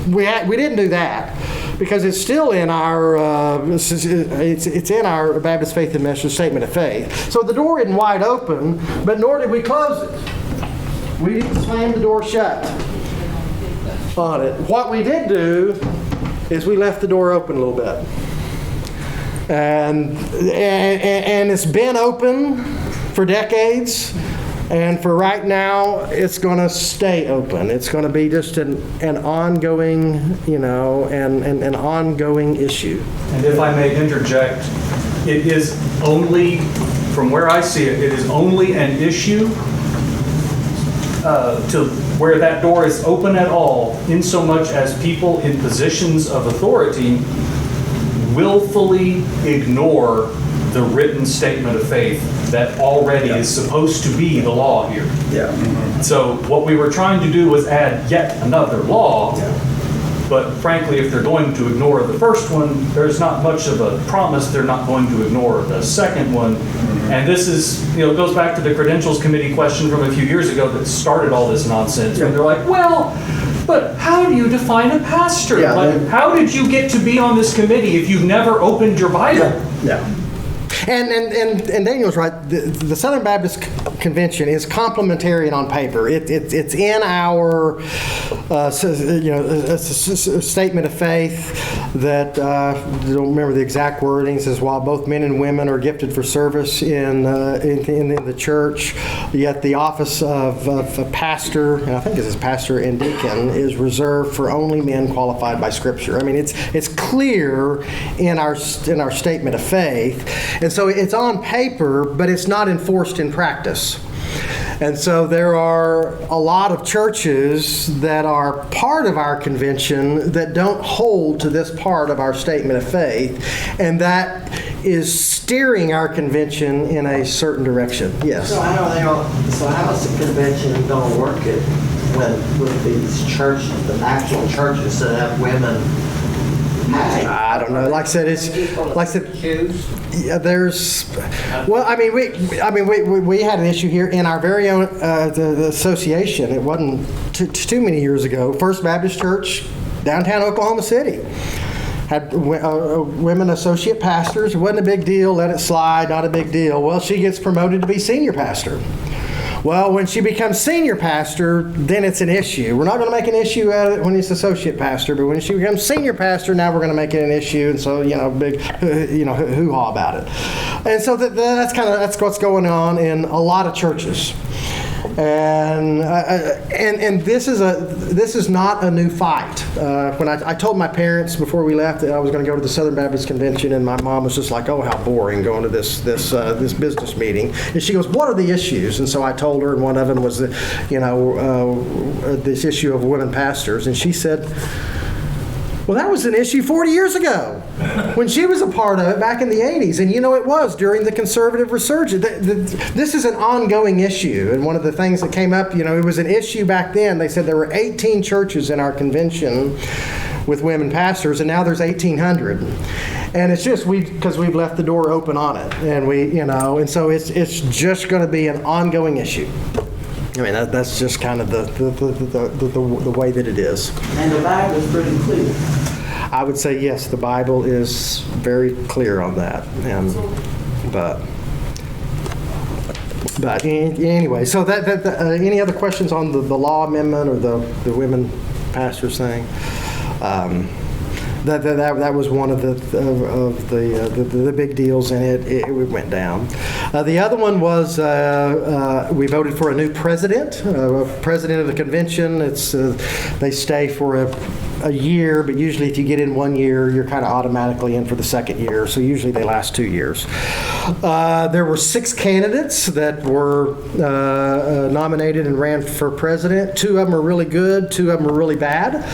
didn't do that. Because it's still in our it's in our Baptist Faith and Message Statement of Faith. So the door isn't wide open, but nor did we close it. We didn't slam the door shut on it. What we did do is we left the door open a little bit, and it's been open for decades. And for right now, it's going to stay open. It's going to be just an ongoing, an ongoing issue. And if I may interject, it is only, from where I see it, it is only an issue to where that door is open at all, in so much as people in positions of authority willfully ignore the written statement of faith that already is supposed to be the law here. Yeah. So what we were trying to do was add yet another law, but frankly, if they're going to ignore the first one, there's not much of a promise they're not going to ignore the second one. And this is, goes back to the Credentials Committee question from a few years ago that started all this nonsense. Where they're like, well, but how do you define a pastor? Yeah, how did you get to be on this committee if you've never opened your Bible? Yeah. And Daniel's right. The Southern Baptist Convention is complementarian on paper. It's in our statement of faith that I don't remember the exact wording. It says, while both men and women are gifted for service in the church, yet the office of a pastor, and I think this is pastor and deacon, is reserved for only men qualified by Scripture. I mean, it's clear in our statement of faith. And so it's on paper, but it's not enforced in practice. And so there are a lot of churches that are part of our convention that don't hold to this part of our statement of faith, and that is steering our convention in a certain direction. Yes. So how is the convention going to work it with these churches, the actual churches that have women? I don't know. Like I said, yeah, there's. Well, I mean, we had an issue here in our very own the association. It wasn't too many years ago. First Baptist Church, downtown Oklahoma City, had women associate pastors. It wasn't a big deal. Let it slide. Not a big deal. Well, she gets promoted to be senior pastor. Well, when she becomes senior pastor, then it's an issue. We're not going to make an issue out of it when he's associate pastor, but when she becomes senior pastor, now we're going to make it an issue, and so big, hoo-ha about it. And so that's what's going on in a lot of churches. And this is not a new fight. When I told my parents before we left that I was going to go to the Southern Baptist Convention, and my mom was just like, "Oh, how boring going to this business meeting." And she goes, "What are the issues?" And so I told her, and one of them was this issue of women pastors, and she said, "Well, that was an issue 40 years ago when she was a part of it back in the 80s. And it was during the conservative resurgence. This is an ongoing issue. And one of the things that came up, it was an issue back then. They said there were 18 churches in our convention with women pastors, and now there's 1,800. And it's just because we've left the door open on it. And and so it's just going to be an ongoing issue. I mean, that's just kind of the way that it is. And the Bible is pretty clear. I would say yes, the Bible is very clear on that. But anyway, so any other questions on the law amendment or the women pastors thing? That was one of the big deals, and it went down. The other one was we voted for a new president of the convention. They stay for a year, but usually if you get in 1 year, you're kind of automatically in for the second year. So usually they last 2 years. There were 6 candidates that were nominated and ran for president. 2 of them are really good. 2 of them are really bad.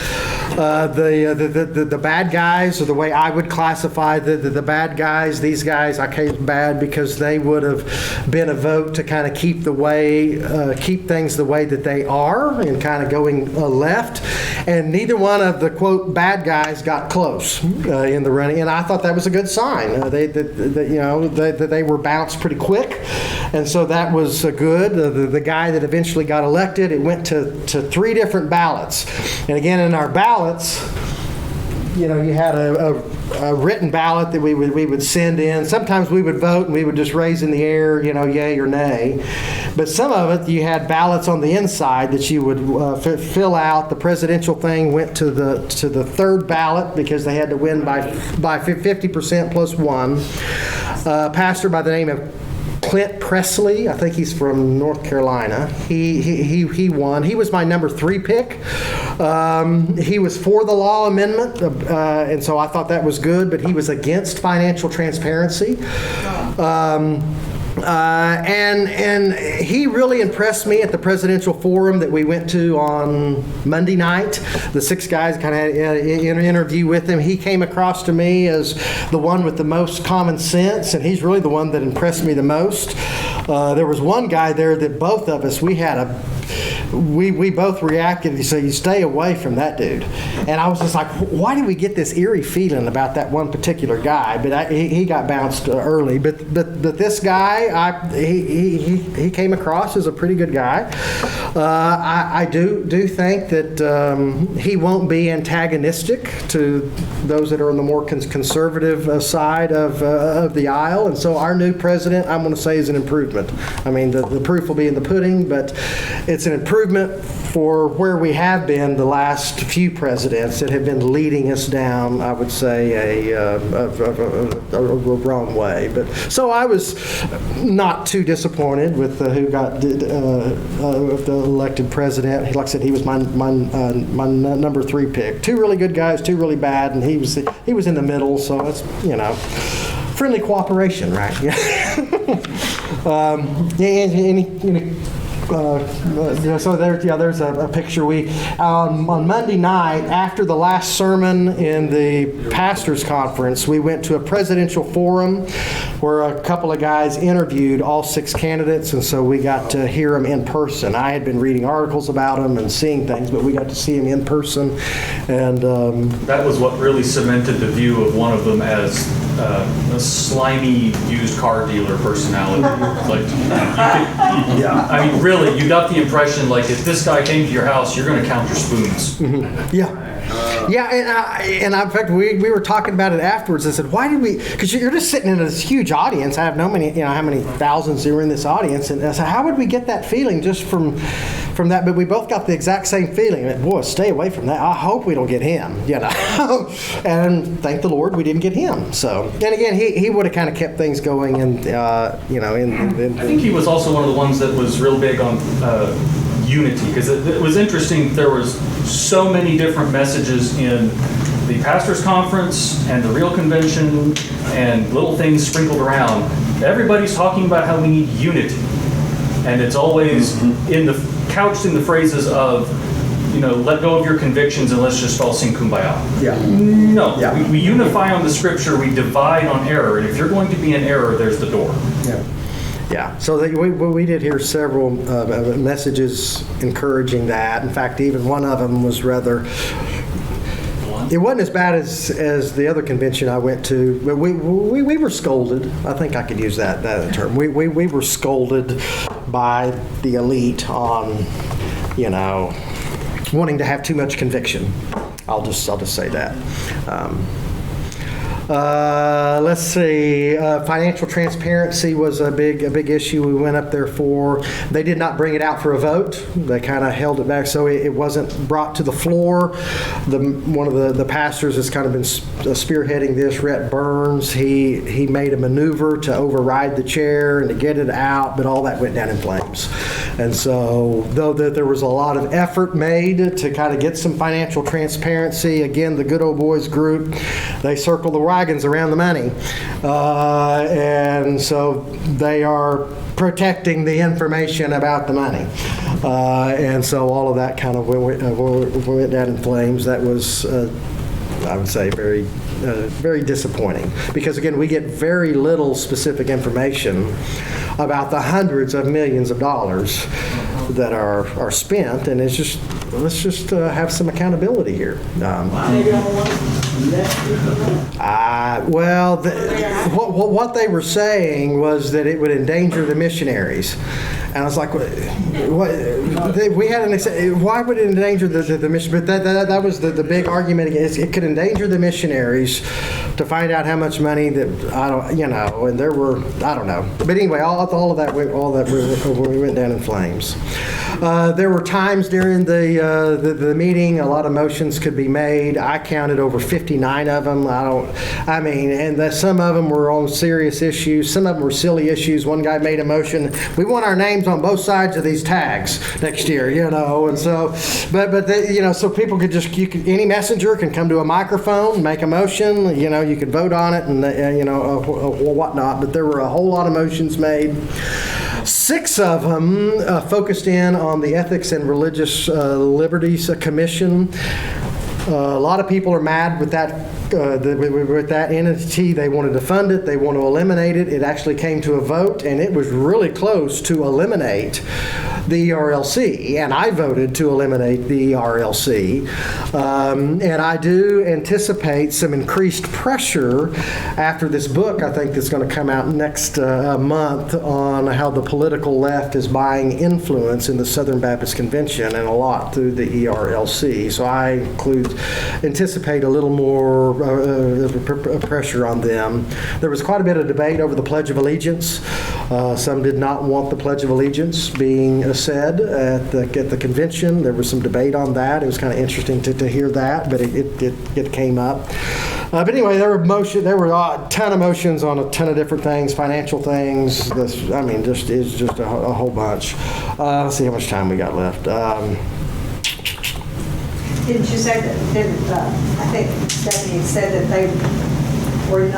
The bad guys, or the way I would classify the bad guys, these guys I call bad because they would have been a vote to kind of keep things the way that they are and kind of going left. And neither one of the quote bad guys got close in the running, and I thought that was a good sign. They were bounced pretty quick, and so that was good. The guy that eventually got elected, it went to 3 different ballots, and again in our ballots, you had a written ballot that we would send in. Sometimes we would vote and we would just raise in the air, yay or nay. But some of it, you had ballots on the inside that you would fill out. The presidential thing went to the 3rd ballot because they had to win by 50% plus 1. Pastor by the name of Clint Presley, I think he's from North Carolina. He won. He was my number 3 pick. He was for the law amendment, and so I thought that was good, but he was against financial transparency. And he really impressed me at the presidential forum that we went to on Monday night. The 6 guys kind of had an interview with him. He came across to me as the one with the most common sense, and he's really the one that impressed me the most. There was one guy there that both of us, we both reacted. He said, "You stay away from that dude." And I was just like, why do we get this eerie feeling about that one particular guy? But he got bounced early. But this guy, he came across as a pretty good guy. I do think that he won't be antagonistic to those that are on the more conservative side of the aisle. And so our new president, I'm going to say, is an improvement. I mean, the proof will be in the pudding, but it's an improvement for where we have been the last few presidents that have been leading us down, I would say, a wrong way. But so I was not too disappointed with who got the elected president. Like I said, he was my number 3 pick. 2 really good guys, 2 really bad, and he was in the middle. So it's friendly cooperation, right? So there's a picture. On Monday night, after the last sermon in the pastors' conference, we went to a presidential forum where a couple of guys interviewed all 6 candidates, and so we got to hear them in person. I had been reading articles about them and seeing things, but we got to see them in person. And that was what really cemented the view of one of them as a slimy used car dealer personality. I mean, really, you got the impression like if this guy came to your house, you're going to count your spoons. Yeah. Yeah, and in fact, we were talking about it afterwards. I said, why did we? Because you're just sitting in this huge audience. I have how many thousands who were in this audience, and I said, how would we get that feeling just from that? But we both got the exact same feeling. Boy, stay away from that. I hope we don't get him, And thank the Lord we didn't get him. So, and again, he would have kind of kept things going, and I think he was also one of the ones that was real big on unity, because it was interesting. There was so many different messages in the pastors' conference and the real convention, and little things sprinkled around. Everybody's talking about how we need unity, and it's always couched in the phrases of, let go of your convictions and let's just all sing Kumbaya. Yeah. No, Yeah. we unify on the Scripture. We divide on error, and if you're going to be in error, there's the door. Yeah. Yeah, so we did hear several messages encouraging that. In fact, even one of them was rather. It wasn't as bad as the other convention I went to, but we were scolded. I think I could use that term. We were scolded by the elite on, wanting to have too much conviction. I'll just say that. Let's see. Financial transparency was a big issue we went up there for. They did not bring it out for a vote. They kind of held it back, so it wasn't brought to the floor. One of the pastors has kind of been spearheading this, Rhett Burns. He made a maneuver to override the chair and to get it out, but all that went down in flames. And so, though there was a lot of effort made to kind of get some financial transparency, again, the Good Old Boys group, they circle the wagons around the money. And so they are protecting the information about the money. And so all of that kind of went down in flames. That was, I would say, very disappointing, because again, we get very little specific information about the hundreds of millions of dollars that are spent, and it's just, let's just have some accountability here. Why they don't want to let people know? Well, what they were saying was that it would endanger the missionaries. And I was like, we had why would it endanger the mission? But that was the big argument against it. Could endanger the missionaries to find out how much money that, and there were, I don't know. But anyway, all of that we went down in flames. There were times during the meeting, a lot of motions could be made. I counted over 59 of them. And some of them were on serious issues. Some of them were silly issues. One guy made a motion, we want our names on both sides of these tags next year, and so, so people could any messenger can come to a microphone, make a motion, you could vote on it, and whatnot. But there were a whole lot of motions made. 6 of them focused in on the Ethics and Religious Liberties Commission. A lot of people are mad with that. With that entity. They wanted to fund it. They want to eliminate it. It actually came to a vote, and it was really close to eliminate the ERLC, and I voted to eliminate the ERLC. And I do anticipate some increased pressure after this book, I think, that's going to come out next month, on how the political left is buying influence in the Southern Baptist Convention, and a lot through the ERLC. So I anticipate a little more pressure on them. There was quite a bit of debate over the Pledge of Allegiance. Some did not want the Pledge of Allegiance being said at the convention. There was some debate on that. It was kind of interesting to hear that, but it came up. But anyway, there were a ton of motions on a ton of different things, financial things. Just a whole bunch. Let's see how much time we got left. Didn't you say that, I think Stephanie said that they were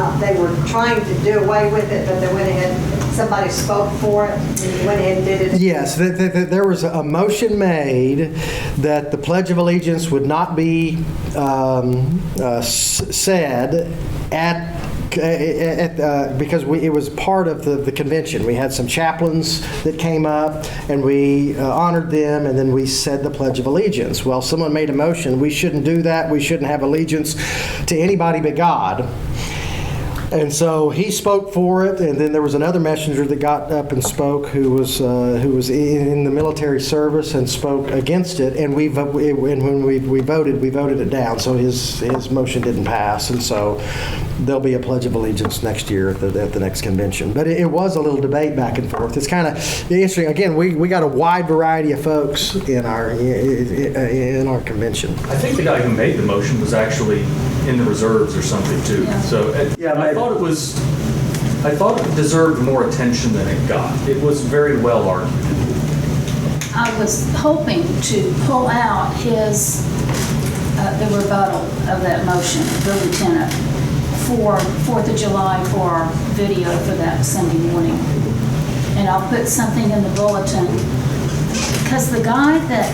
trying to do away with it, but they went ahead, somebody spoke for it, and you went ahead and did it? Yes, there was a motion made that the Pledge of Allegiance would not be said because it was part of the convention. We had some chaplains that came up, and we honored them, and then we said the Pledge of Allegiance. Well, someone made a motion, we shouldn't do that. We shouldn't have allegiance to anybody but God. And so he spoke for it, and then there was another messenger that got up and spoke who was in the military service and spoke against it. And when we voted it down. So his motion didn't pass, and so there'll be a Pledge of Allegiance next year at the next convention. But it was a little debate back and forth. It's kind of interesting. Again, we got a wide variety of folks in our convention. I think the guy who made the motion was actually in the reserves or something too. Yeah. So I thought it deserved more attention than it got. It was very well argued. I was hoping to pull out his, the rebuttal of that motion, the lieutenant, for 4th of July for our video for that Sunday morning. And I'll put something in the bulletin, because the guy that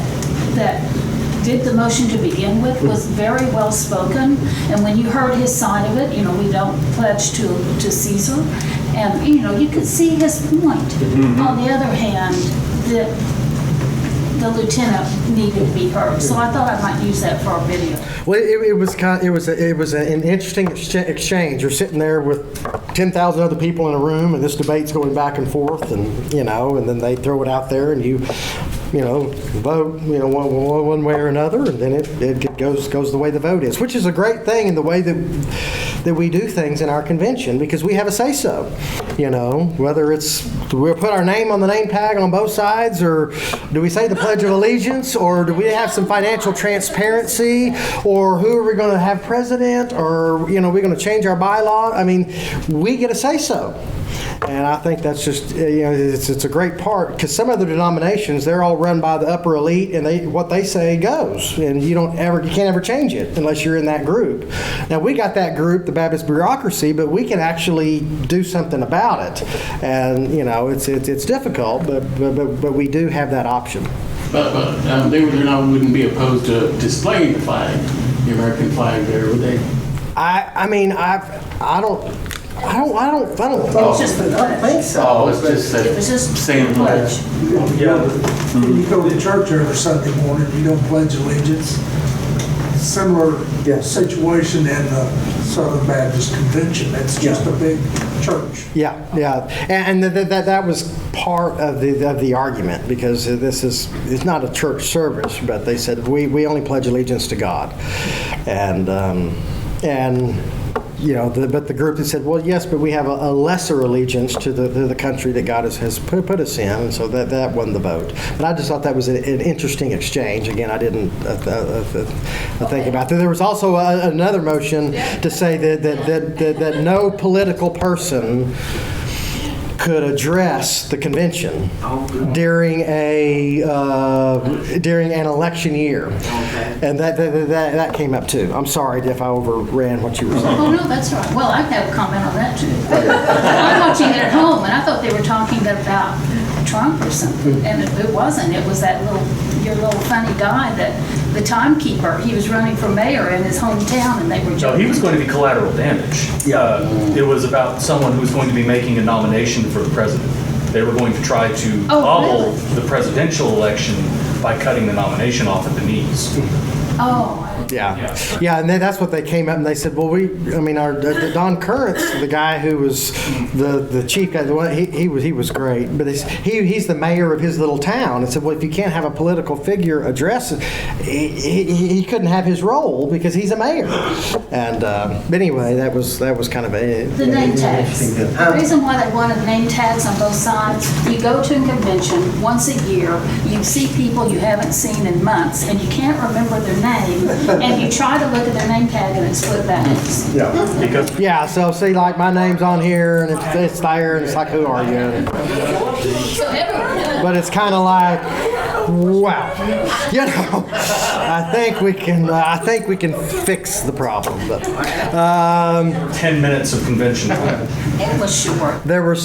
did the motion to begin with was very well spoken, and when you heard his side of it, we don't pledge to Caesar, and you could see his point. On the other hand, the lieutenant needed to be heard, so I thought I might use that for our video. Well, it was an interesting exchange. You're sitting there with 10,000 other people in a room, and this debate's going back and forth, and and then they throw it out there, and you vote, one way or another, and then it goes the way the vote is, which is a great thing in the way that we do things in our convention, because we have a say-so. Whether it's we'll put our name on the name tag on both sides, or do we say the Pledge of Allegiance, or do we have some financial transparency, or who are we going to have president, or we're going to change our bylaw. I mean, we get a say-so. And I think that's just, it's a great part, because some other denominations, they're all run by the upper elite, and what they say goes, and you can't ever change it unless you're in that group. Now, we got that group, the Baptist bureaucracy, but we can actually do something about it. And, it's difficult, but we do have that option. But they wouldn't be opposed to displaying the flag, the American flag there, would they? I don't Just the pledge. so. Oh, it's just It was just saying the pledge. When you go to church every Sunday morning, you don't pledge allegiance. Similar situation in the Southern Baptist Convention. It's just a big church. Yeah, and that was part of the argument, because it's not a church service, but they said we only pledge allegiance to God, and but the group that said, well, yes, but we have a lesser allegiance to the country that God has put us in, and so that won the vote. But I just thought that was an interesting exchange. Again, I didn't think about that. There was also another motion to say that no political person could address the convention during an election year, and that came up too. I'm sorry if I overran what you were saying. Oh, no, that's all right. Well, I have a comment on that too. I'm watching it at home, and I thought they were talking about Trump or something, and it wasn't. It was your little funny guy, the timekeeper. He was running for mayor in his hometown, and they were No, joking. he was going to be collateral damage. It was about someone who was going to be making a nomination for the president. They were going to try to bobble the presidential election by cutting the nomination off at the knees. Oh, Yeah, and then that's what they came up and they said, well, our Don Currents, the guy who was the chief guy, he was great, but he's the mayor of his little town, and said, well, if you can't have a political figure address it, he couldn't have his role because he's a mayor. And but anyway, that was kind of the name tags. The reason why they wanted name tags on both sides, you go to a convention once a year, you see people you haven't seen in months, and you can't remember their name, and you try to look at their name tag and it's split bags. Yeah, so see, like my name's on here and it's there, and it's like, who are you? So everyone does. But it's kind of like, wow, I think we can fix the problem. But 10 minutes of convention time. It was short. there were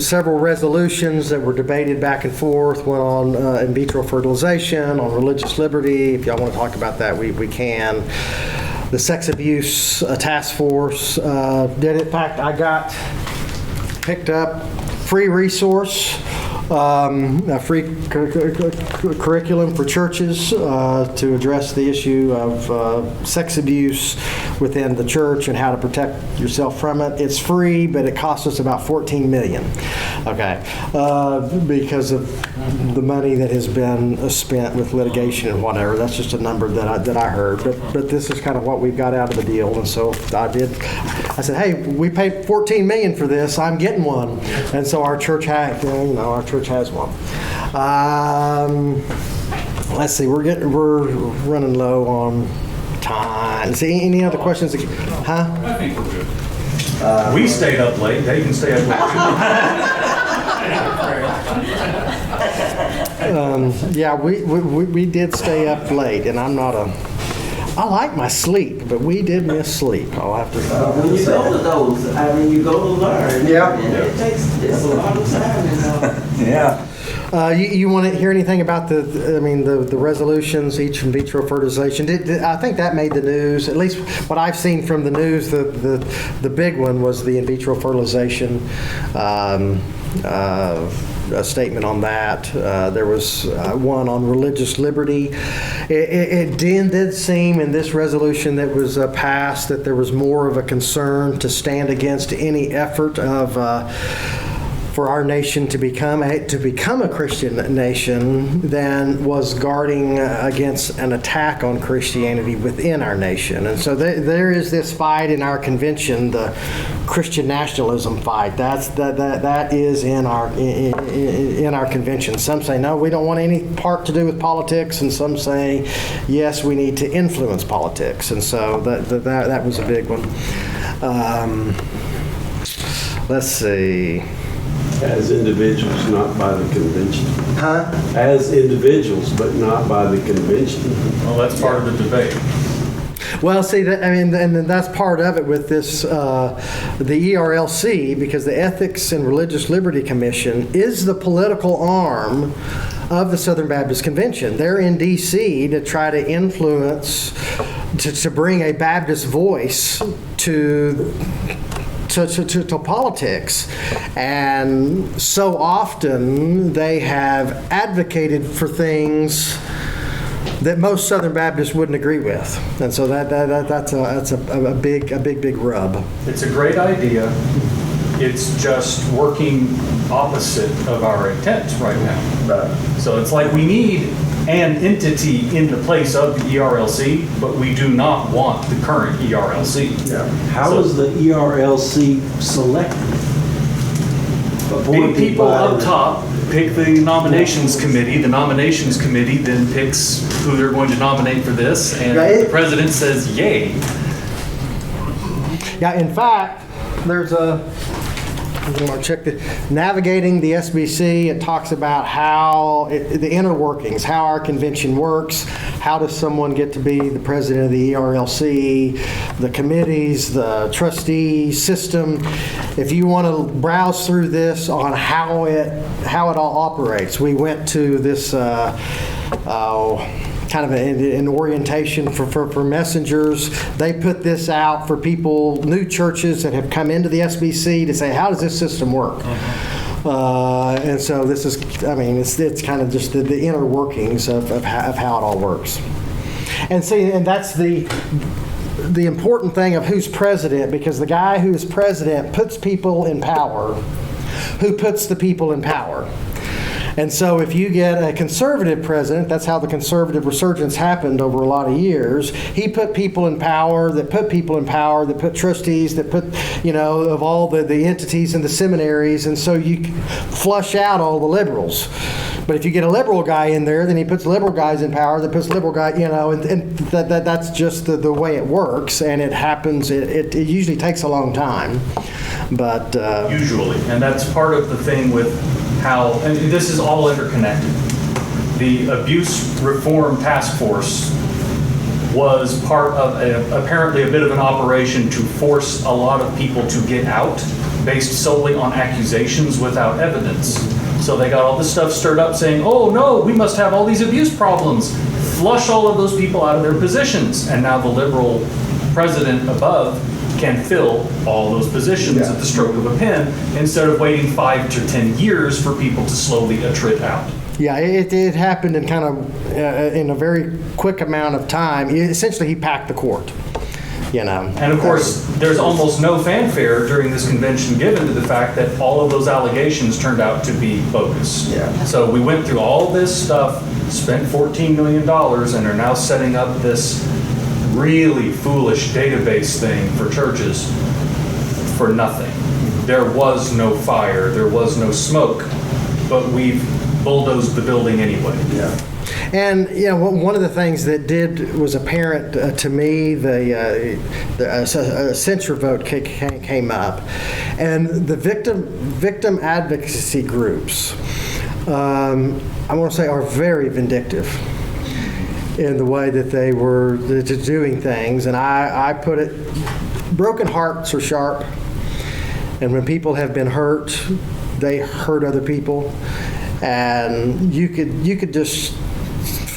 several resolutions that were debated back and forth. One on in vitro fertilization, on religious liberty. If y'all want to talk about that, we can. The sex abuse task force did. In fact, I got picked up free resource a free curriculum for churches to address the issue of sex abuse within the church and how to protect yourself from it. It's free, but it costs us about $14 million, okay, because of the money that has been spent with litigation and whatever. That's just a number that I heard, but this is kind of what we got out of the deal, and so I said, hey, we paid $14 million for this, I'm getting one, and so our church has one. Let's see, we're running low on time. See, any other questions? Huh? I think we're good. We stayed up late. They can stay up late. Yeah, we did stay up late, and I like my sleep, but we did miss sleep. I'll have to. When you go to those, I mean, you go to learn. Yeah. And it's a lot of time. Yeah. You want to hear anything about the resolutions, each in vitro fertilization? I think that made the news. At least what I've seen from the news, the big one was the in vitro fertilization. A statement on that. There was one on religious liberty. It did seem in this resolution that was passed that there was more of a concern to stand against any effort of for our nation to become a Christian nation than was guarding against an attack on Christianity within our nation. And so there is this fight in our convention, the Christian nationalism fight. That is in our convention. Some say no, we don't want any part to do with politics, and some say yes, we need to influence politics. And so that was a big one. Let's see. As individuals, not by the convention. Huh? As individuals, but not by the convention. Well, that's part of the debate. Well, see, and that's part of it with this, the ERLC, because the Ethics and Religious Liberty Commission is the political arm of the Southern Baptist Convention. They're in D.C. to try to influence, to bring a Baptist voice to politics, and so often they have advocated for things that most Southern Baptists wouldn't agree with, and so that's a big rub. It's a great idea. It's just working opposite of our intent right now. So it's like we need an entity in the place of the ERLC, but we do not want the current ERLC. How is the ERLC selected? Big people up top pick the nominations committee. The nominations committee then picks who they're going to nominate for this, and the president says yay. Yeah, in fact, there's I'm going to check the Navigating the SBC. It talks about how the inner workings, how our convention works, how does someone get to be the president of the ERLC, the committees, the trustee system. If you want to browse through this on how it all operates, we went to this kind of an orientation for messengers. They put this out for people, new churches that have come into the SBC to say, how does this system work? And so this is, it's kind of just the inner workings of how it all works. And see, and that's the important thing of who's president, because the guy who's president puts people in power. Who puts the people in power? And so if you get a conservative president, that's how the conservative resurgence happened over a lot of years. He put people in power, that put trustees, that put, of all the entities and the seminaries. And so you flush out all the liberals. But if you get a liberal guy in there, then he puts liberal guys in power, that puts liberal guy, and that's just the way it works. And it happens, it usually takes a long time. But usually, and that's part of the thing with how, and this is all interconnected. The Abuse Reform Task Force was part of apparently a bit of an operation to force a lot of people to get out based solely on accusations without evidence. So they got all this stuff stirred up saying, oh no, we must have all these abuse problems. Flush all of those people out of their positions. And now the liberal president above can fill all those positions at the stroke of a pen instead of waiting 5 to 10 years for people to slowly attrit out. Yeah, it happened in kind of in a very quick amount of time. Essentially, he packed the court. And of course, there's almost no fanfare during this convention given to the fact that all of those allegations turned out to be bogus. Yeah. So we went through all this stuff, spent $14 million, and are now setting up this really foolish database thing for churches for nothing. There was no fire, there was no smoke, but we've bulldozed the building anyway. Yeah. And one of the things that was apparent to me, the censure vote came up, and the victim advocacy groups, I want to say, are very vindictive in the way that they were doing things. And I put it, broken hearts are sharp, and when people have been hurt, they hurt other people, and you could just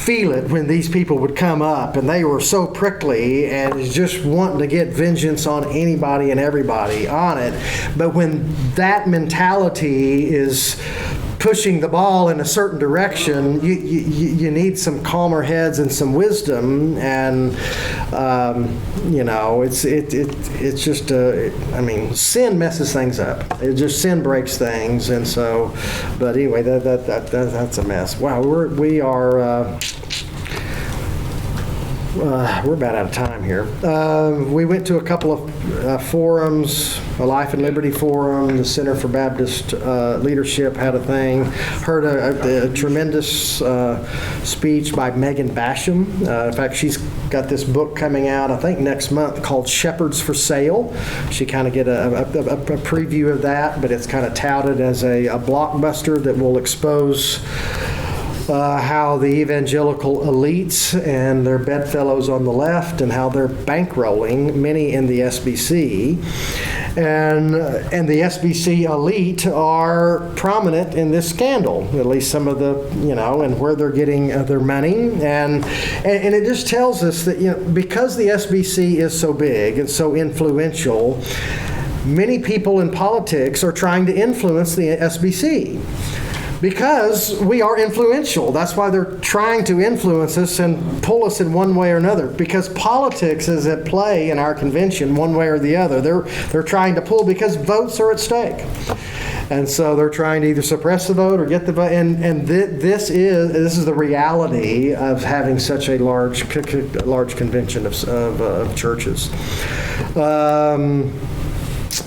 feel it when these people would come up, and they were so prickly and just wanting to get vengeance on anybody and everybody on it. But when that mentality is pushing the ball in a certain direction, you need some calmer heads and some wisdom, and it's just sin messes things up. Sin breaks things, and so. But anyway, that's a mess. Wow, we're about out of time here. We went to a couple of forums, a Life and Liberty Forum, the Center for Baptist Leadership had a thing. Heard a tremendous speech by Megan Basham. In fact, she's got this book coming out, I think, next month called Shepherds for Sale. She kind of get a preview of that, but it's kind of touted as a blockbuster that will expose how the evangelical elites and their bedfellows on the left, and how they're bankrolling many in the SBC. And the SBC elite are prominent in this scandal, at least some of the, and where they're getting their money. And it just tells us that, because the SBC is so big and so influential, many people in politics are trying to influence the SBC. Because we are influential. That's why they're trying to influence us and pull us in one way or another. Because politics is at play in our convention one way or the other. They're trying to pull because votes are at stake. And so they're trying to either suppress the vote or get the vote. And this is the reality of having such a large convention of churches.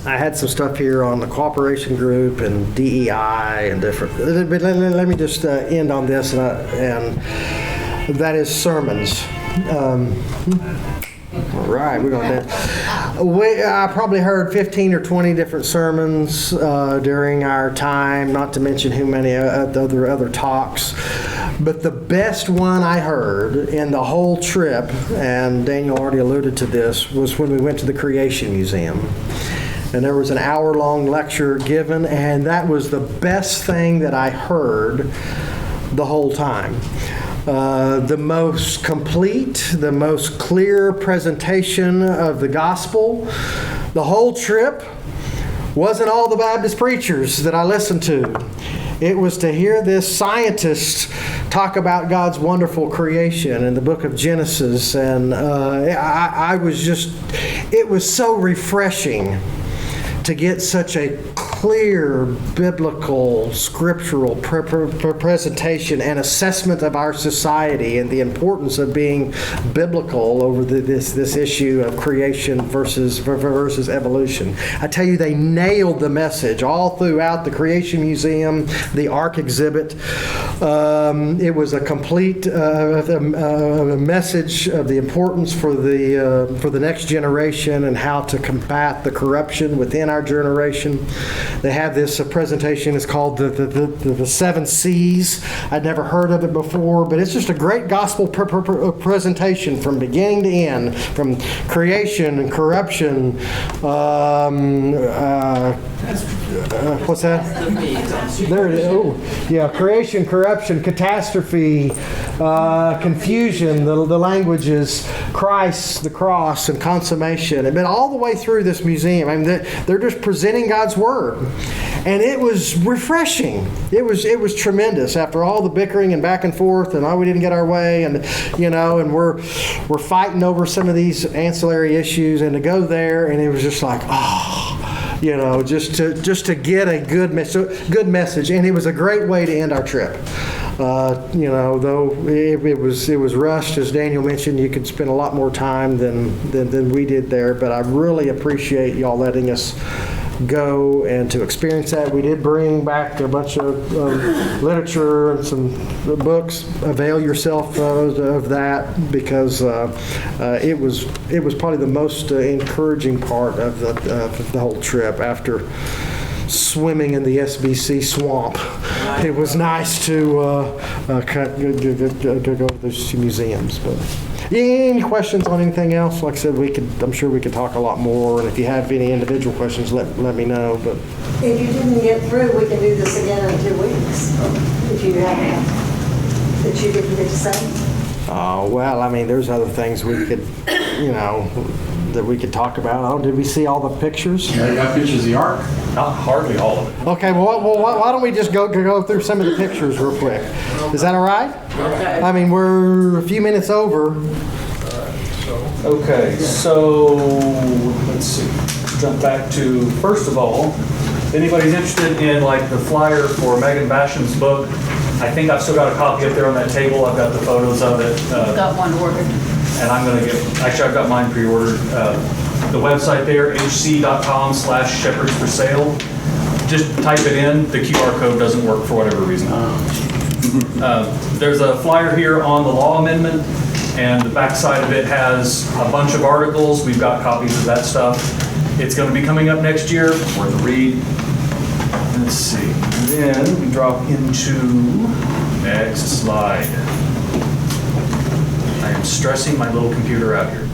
I had some stuff here on the cooperation group and DEI and different. But let me just end on this, and that is sermons. All right, we're going to. I probably heard 15 or 20 different sermons during our time, not to mention who many other talks. But the best one I heard in the whole trip, and Daniel already alluded to this, was when we went to the Creation Museum. And there was an hour-long lecture given, and that was the best thing that I heard the whole time. The most complete, the most clear presentation of the gospel. The whole trip wasn't all the Baptist preachers that I listened to. It was to hear this scientist talk about God's wonderful creation in the book of Genesis. And it was so refreshing to get such a clear biblical, scriptural presentation and assessment of our society and the importance of being biblical over this issue of creation versus evolution. I tell you, they nailed the message all throughout the Creation Museum, the Ark exhibit. It was a complete message of the importance for the next generation and how to combat the corruption within our generation. They have this presentation. It's called the 7 C's. I'd never heard of it before, but it's just a great gospel presentation from beginning to end, from creation and corruption, what's that? There it is. Oh, yeah. Creation, corruption, catastrophe, confusion. The languages, Christ, the cross, and consummation. And been all the way through this museum. I mean, they're just presenting God's word, and it was refreshing. It was tremendous after all the bickering and back and forth, and we didn't get our way, and and we're fighting over some of these ancillary issues, and to go there, and it was just like, just to get a good message, and it was a great way to end our trip. Though it was rushed, as Daniel mentioned, you could spend a lot more time than we did there, but I really appreciate y'all letting us go and to experience that. We did bring back a bunch of literature and some books. Avail yourself of that, because it was probably the most encouraging part of the whole trip after swimming in the SBC swamp. It was nice to go to those two museums. But any questions on anything else? Like I said, I'm sure we could talk a lot more, and if you have any individual questions, let me know. But if you didn't get through, we can do this again in 2 weeks, if you have that you didn't get to say. Well, I mean, there's other things we could, that we could talk about. Oh, did we see all the pictures? Yeah, you got pictures of the ark? Not hardly all of it. Okay, well, why don't we just go through some of the pictures real quick? Is that all right? Okay. I mean, we're a few minutes over. Okay, so let's see. Jump back to, first of all, if anybody's interested in like the flyer for Megan Basham's book, I think I've still got a copy up there on that table. I've got the photos of it. Got one ordered. And I'm going to actually I've got mine pre-ordered. The website there, hc.com/shepherds for sale. Just type it in. The QR code doesn't work for whatever reason. There's a flyer here on the law amendment, and the back side of it has a bunch of articles. We've got copies of that stuff. It's going to be coming up next year. Worth a read. Let's see. Then we drop into next slide. I am stressing my little computer out here.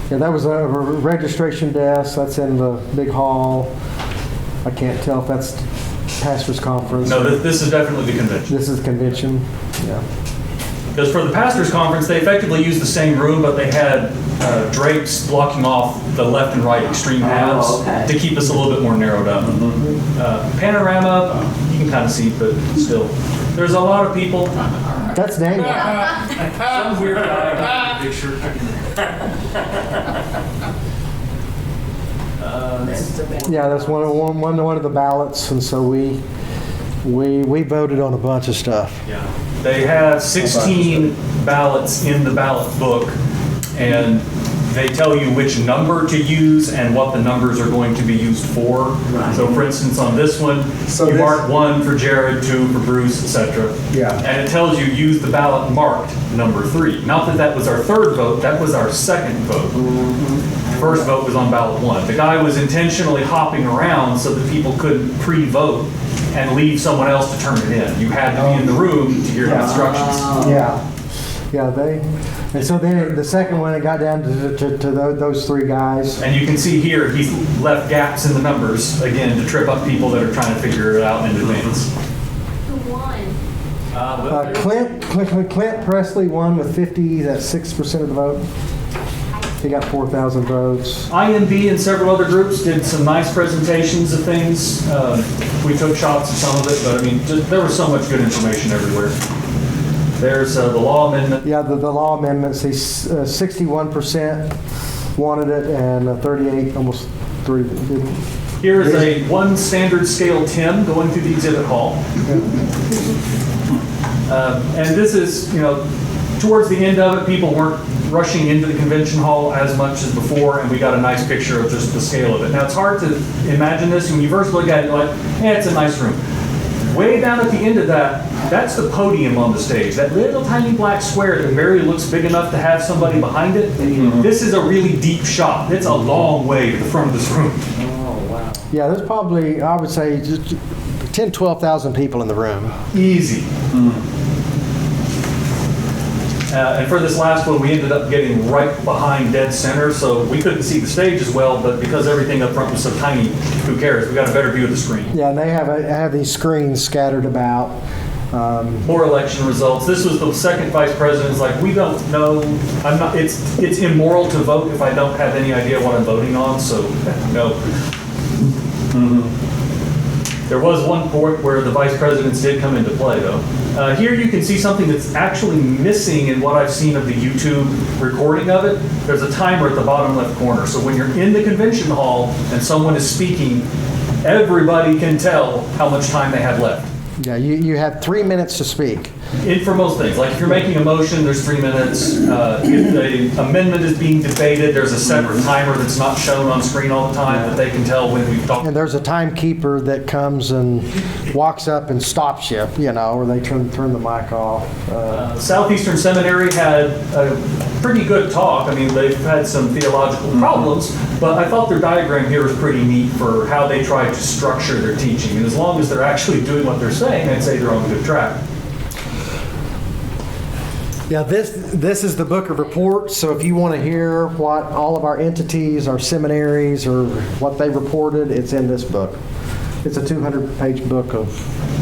Yeah, that was a registration desk. That's in the big hall. I can't tell if that's pastor's conference. No, this is definitely the convention. This is convention. Yeah. Because for the pastor's conference, they effectively used the same room, but they had drapes blocking off the left and right extreme halves to keep us a little bit more narrowed up. Panorama, you can kind of see, but still. There's a lot of people. That's Daniel. Some weird guy picture. Yeah, that's one of the ballots, and so we voted on a bunch of stuff. Yeah. They have 16 ballots in the ballot book, and they tell you which number to use and what the numbers are going to be used for. Right. So for instance, on this one, you mark 1 for Jared, 2 for Bruce, etc. Yeah. And it tells you use the ballot marked number 3. Not that was our third vote, that was our second vote. First vote was on ballot 1. The guy was intentionally hopping around so that people couldn't pre-vote and leave someone else to turn it in. You had to be in the room to hear the instructions. And so then the second one, it got down to those 3 guys. And you can see here, he's left gaps in the numbers, again, to trip up people that are trying to figure it out in advance. Who won? Clint Presley won with 6% of the vote. He got 4,000 votes. IMB and several other groups did some nice presentations of things. We took shots at some of it, but I mean, there was so much good information everywhere. There's the law amendment. Yeah, the law amendments, 61% wanted it, and 38, almost 3 didn't. Here is a 1 standard scale Tim going through the exhibit hall. And this is, towards the end of it, people weren't rushing into the convention hall as much as before, and we got a nice picture of just the scale of it. Now, it's hard to imagine this. When you first look at it, you're like, it's a nice room. Way down at the end of that, that's the podium on the stage. That little tiny black square that barely looks big enough to have somebody behind it. This is a really deep shot. It's a long way to the front of this room. Oh, wow. Yeah, there's probably, I would say, just 10,000, 12,000 people in the room. Easy. And for this last one, we ended up getting right behind dead center, so we couldn't see the stage as well, but because everything up front was so tiny, who cares? We got a better view of the screen. Yeah, and they have these screens scattered about. More election results. This was the second vice president. It's like, we don't know. It's immoral to vote if I don't have any idea what I'm voting on, so no. There was one point where the vice presidents did come into play, though. Here you can see something that's actually missing in what I've seen of the YouTube recording of it. There's a timer at the bottom left corner. So when you're in the convention hall and someone is speaking, everybody can tell how much time they have left. Yeah, you had 3 minutes to speak. For most things, like if you're making a motion, there's 3 minutes. If the amendment is being debated, there's a separate timer that's not shown on screen all the time that they can tell when we've talked. And there's a timekeeper that comes and walks up and stops you, or they turn the mic off. Southeastern Seminary had a pretty good talk. I mean, they've had some theological problems, but I thought their diagram here was pretty neat for how they try to structure their teaching. And as long as they're actually doing what they're saying, I'd say they're on a good track. Yeah, this is the book of reports, so if you want to hear what all of our entities, our seminaries, or what they reported, it's in this book. It's a 200-page book of...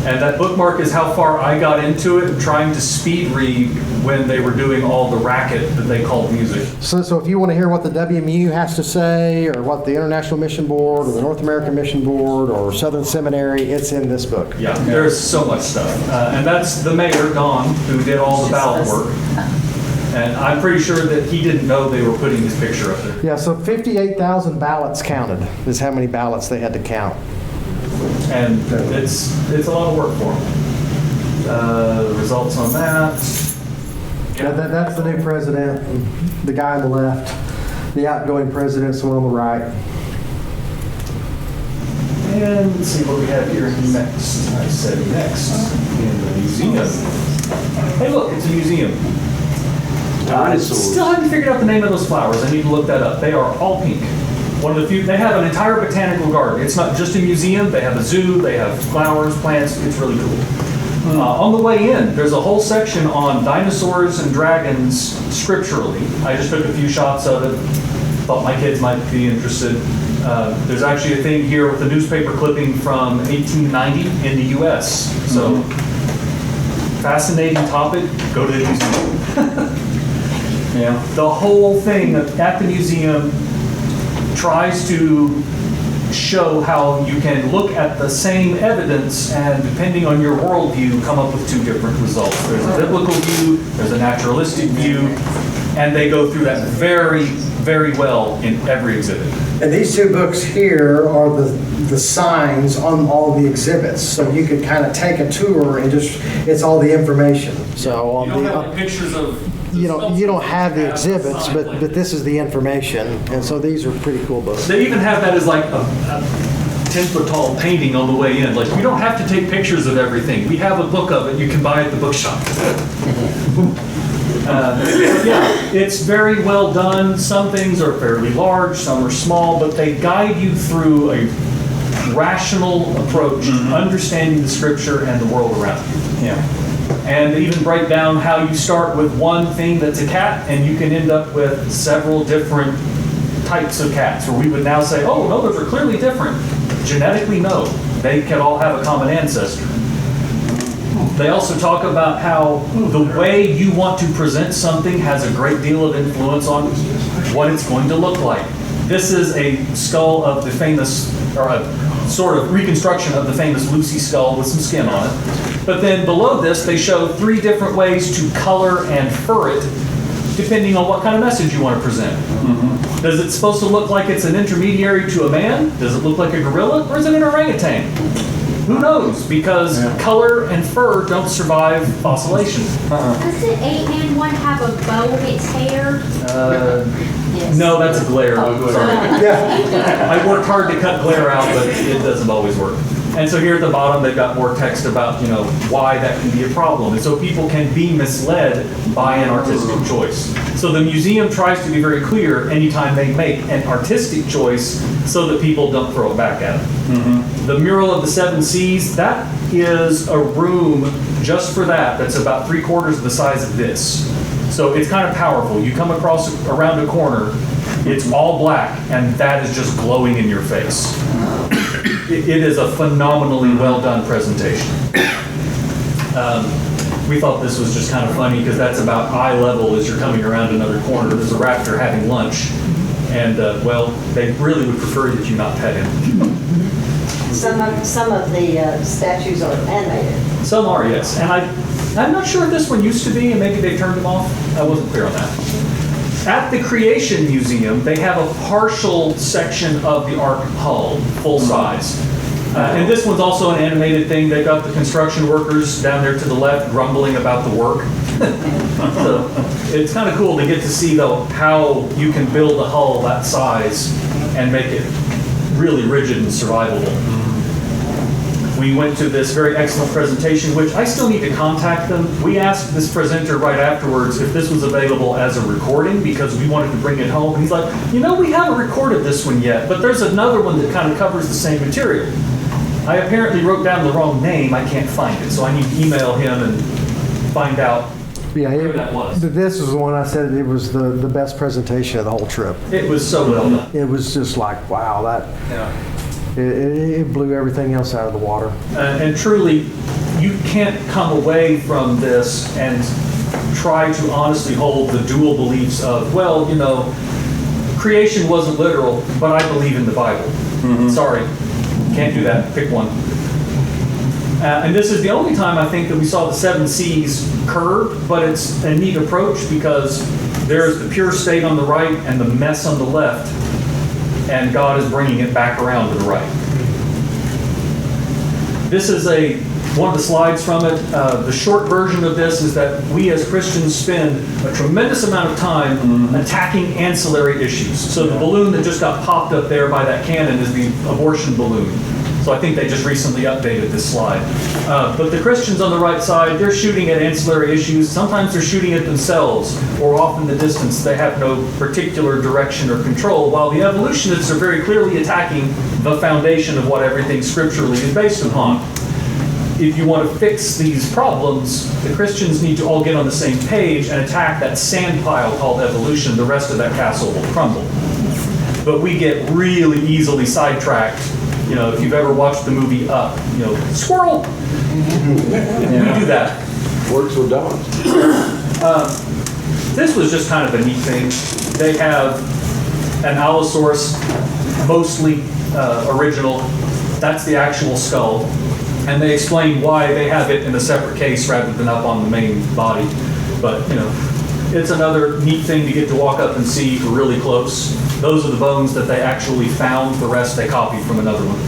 And that bookmark is how far I got into it, trying to speed read when they were doing all the racket that they called music. So if you want to hear what the WMU has to say, or what the International Mission Board, or the North American Mission Board, or Southern Seminary, it's in this book. Yeah, there's so much stuff. And that's the mayor, Don, who did all the ballot work. And I'm pretty sure that he didn't know they were putting his picture up there. Yeah, so 58,000 ballots counted is how many ballots they had to count. And it's a lot of work for them. The results on that. Yeah, that's the new president, the guy on the left. The outgoing president's the one on the right. And let's see what we have here next. I said next in the museum. Hey, look, it's a museum. Still haven't figured out the name of those flowers. I need to look that up. They are all pink. One of the few. They have an entire botanical garden. It's not just a museum. They have a zoo. They have flowers, plants. It's really cool. On the way in, there's a whole section on dinosaurs and dragons scripturally. I just took a few shots of it. Thought my kids might be interested. There's actually a thing here with a newspaper clipping from 1890 in the U.S. So, fascinating topic. Go to the museum. Yeah. The whole thing at the museum tries to show how you can look at the same evidence and, depending on your worldview, come up with two different results. There's a biblical view, there's a naturalistic view, and they go through that very, very well in every exhibit. And these two books here are the signs on all the exhibits, so you could kind of take a tour and it's all the information. So on you don't have the pictures of. You don't have the exhibits, but this is the information, and so these are pretty cool books. They even have that as like a 10-foot tall painting on the way in. Like, you don't have to take pictures of everything. We have a book of it you can buy at the bookshop. Yeah, it's very well done. Some things are fairly large, some are small, but they guide you through a rational approach, understanding the scripture and the world around you. Yeah. And they even break down how you start with one thing that's a cat, and you can end up with several different types of cats, where we would now say, oh, no, those are clearly different. Genetically, no. They can all have a common ancestor. They also talk about how the way you want to present something has a great deal of influence on what it's going to look like. This is a skull of the famous, or a sort of reconstruction of the famous Lucy skull with some skin on it. But then below this, they show 3 different ways to color and fur it, depending on what kind of message you want to present. Does it supposed to look like it's an intermediary to a man? Does it look like a gorilla? Or is it an orangutan? Who knows? Because color and fur don't survive fossilization. Does the ape-man one have a bow in its hair? No, that's a glare. Sorry. I worked hard to cut glare out, but it doesn't always work. And so here at the bottom, they've got more text about, why that can be a problem. And so people can be misled by an artistic choice. So the museum tries to be very clear anytime they make an artistic choice so that people don't throw it back at them. The mural of the 7 Seas, that is a room just for that. That's about 3/4 the size of this. So it's kind of powerful. You come around a corner, it's all black, and that is just glowing in your face. It is a phenomenally well done presentation. We thought this was just kind of funny because that's about eye level as you're coming around another corner. There's a raptor having lunch, and well, they really would prefer that you not pet him. Some of the statues are animated. Some are, yes. And I'm not sure if this one used to be, and maybe they turned them off. I wasn't clear on that. At the Creation Museum, they have a partial section of the Ark hull, full size. And this one's also an animated thing. They've got the construction workers down there to the left grumbling about the work. So it's kind of cool to get to see, though, how you can build a hull that size and make it really rigid and survivable. We went to this very excellent presentation, which I still need to contact them. We asked this presenter right afterwards if this was available as a recording because we wanted to bring it home. And he's like, you know, we haven't recorded this one yet, but there's another one that kind of covers the same material. I apparently wrote down the wrong name. I can't find it, so I need to email him and find out who that was. This is the one I said it was the best presentation of the whole trip. It was so well done. It was just like, wow, it blew everything else out of the water. And truly, you can't come away from this and try to honestly hold the dual beliefs of, well, you know, creation wasn't literal, but I believe in the Bible. Sorry, can't do that. Pick one. And this is the only time I think that we saw the 7 seas curved, but it's a neat approach because there's the pure state on the right and the mess on the left, and God is bringing it back around to the right. This is one of the slides from it. The short version of this is that we as Christians spend a tremendous amount of time attacking ancillary issues. So the balloon that just got popped up there by that cannon is the abortion balloon. So I think they just recently updated this slide. But the Christians on the right side, they're shooting at ancillary issues. Sometimes they're shooting at themselves, or off in the distance. They have no particular direction or control, while the evolutionists are very clearly attacking the foundation of what everything scripturally is based upon. If you want to fix these problems, the Christians need to all get on the same page and attack that sand pile called evolution. The rest of that castle will crumble. But we get really easily sidetracked. You know, if you've ever watched the movie Up, you know, squirrel. We do that. Works with dogs. This was just kind of a neat thing. They have an Allosaurus, mostly original. That's the actual skull. And they explain why they have it in a separate case rather than up on the main body. But, you know, it's another neat thing to get to walk up and see really close. Those are the bones that they actually found. The rest they copied from another one.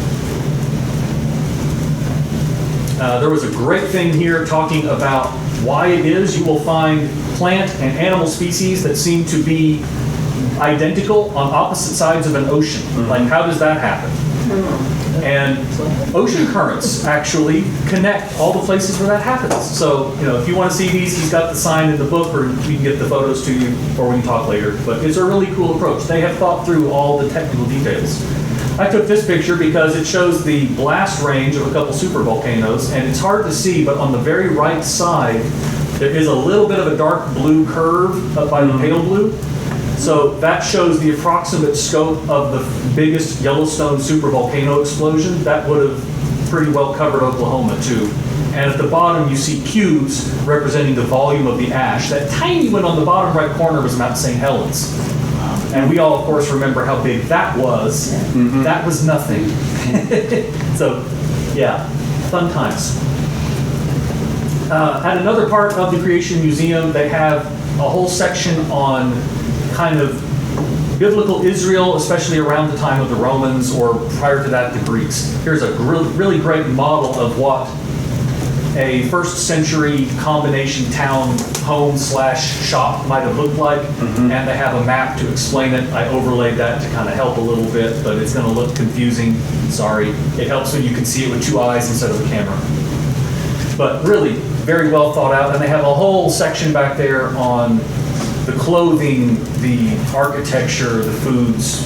There was a great thing here talking about why it is you will find plant and animal species that seem to be identical on opposite sides of an ocean. Like, how does that happen? And ocean currents actually connect all the places where that happens. So, you know, if you want to see these, he's got the sign in the book, or we can get the photos to you, or we can talk later. But it's a really cool approach. They have thought through all the technical details. I took this picture because it shows the blast range of a couple supervolcanoes, and it's hard to see, but on the very right side, there is a little bit of a dark blue curve up by the pale blue. So that shows the approximate scope of the biggest Yellowstone supervolcano explosion. That would have pretty well covered Oklahoma too. And at the bottom you see cubes representing the volume of the ash. That tiny one on the bottom right corner was Mount St. Helens. And we all, of course, remember how big that was. That was nothing. So, yeah, fun times. At another part of the Creation Museum, they have a whole section on kind of biblical Israel, especially around the time of the Romans or prior to that, the Greeks. Here's a really great model of what a first century combination town home/shop might have looked like, and they have a map to explain it. I overlaid that to kind of help a little bit, but it's going to look confusing. Sorry. It helps when you can see it with 2 eyes instead of a camera. But really, very well thought out, and they have a whole section back there on the clothing, the architecture, the foods.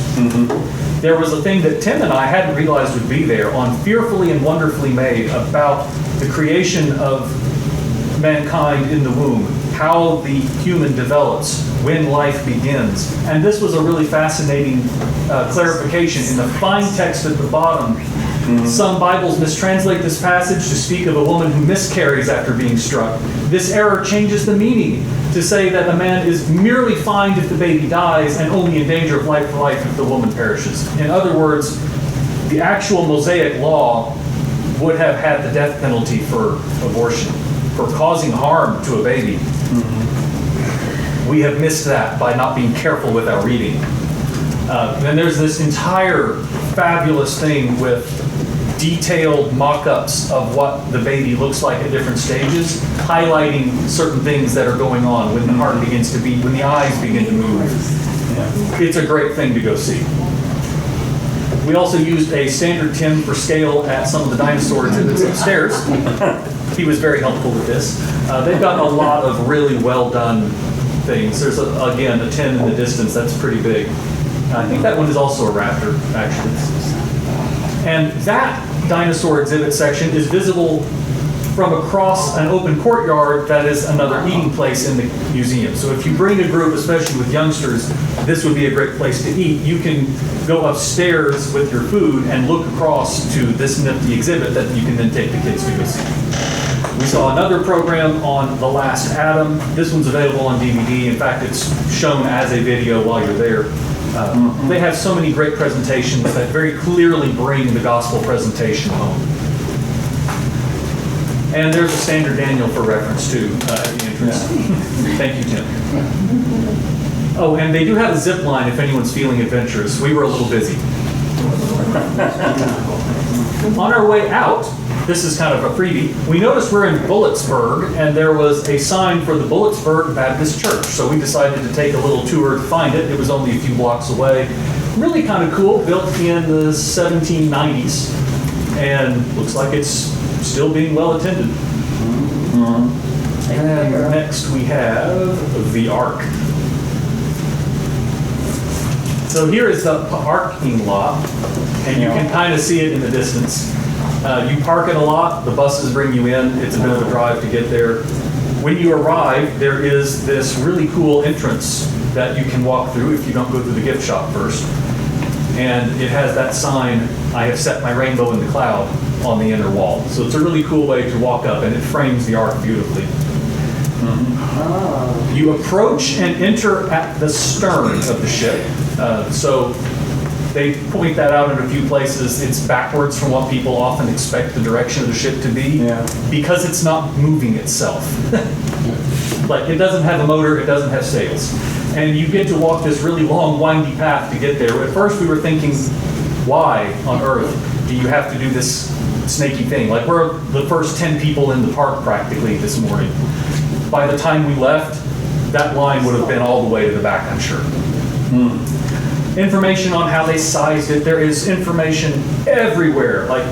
There was a thing that Tim and I hadn't realized would be there on Fearfully and Wonderfully Made about the creation of mankind in the womb. how the human develops, when life begins. And this was a really fascinating clarification. In the fine text at the bottom, some Bibles mistranslate this passage to speak of a woman who miscarries after being struck. This error changes the meaning to say that a man is merely fined if the baby dies and only in danger of life for life if the woman perishes. In other words, the actual Mosaic law would have had the death penalty for abortion, for causing harm to a baby. We have missed that by not being careful with our reading. Then there's this entire fabulous thing with detailed mock-ups of what the baby looks like at different stages, highlighting certain things that are going on when the heart begins to beat, when the eyes begin to move. It's a great thing to go see. We also used a standard Tim for scale at some of the dinosaur exhibits upstairs. He was very helpful with this. They've got a lot of really well done things. There's, again, a 10 in the distance. That's pretty big. I think that one is also a raptor, actually. And that dinosaur exhibit section is visible from across an open courtyard that is another eating place in the museum. So if you bring a group, especially with youngsters, this would be a great place to eat. You can go upstairs with your food and look across to this nifty exhibit that you can then take the kids to go see. We saw another program on The Last Adam. This one's available on DVD. In fact, it's shown as a video while you're there. They have so many great presentations that very clearly bring the gospel presentation home. And there's a standard Daniel for reference too at the entrance. Thank you, Tim. Oh, and they do have a zip line if anyone's feeling adventurous. We were a little busy. On our way out, this is kind of a freebie, we noticed we're in Bulletsburg, and there was a sign for the Bulletsburg Baptist Church. So we decided to take a little tour to find it. It was only a few blocks away. Really kind of cool, built in the 1790s, and looks like it's still being well attended. And next we have the Ark. So here is the parking lot, and you can kind of see it in the distance. You park it a lot, the buses bring you in, it's a bit of a drive to get there. When you arrive, there is this really cool entrance that you can walk through if you don't go through the gift shop first. And it has that sign, "I have set my rainbow in the cloud," on the inner wall. So it's a really cool way to walk up, and it frames the Ark beautifully. You approach and enter at the stern of the ship. So they point that out in a few places. It's backwards from what people often expect the direction of the ship to be, because it's not moving itself. Like, it doesn't have a motor, it doesn't have sails. And you get to walk this really long, windy path to get there. At first we were thinking, why on earth do you have to do this snaky thing? Like, we're the first 10 people in the park practically this morning. By the time we left, that line would have been all the way to the back, I'm sure. Information on how they sized it. There is information everywhere. Like,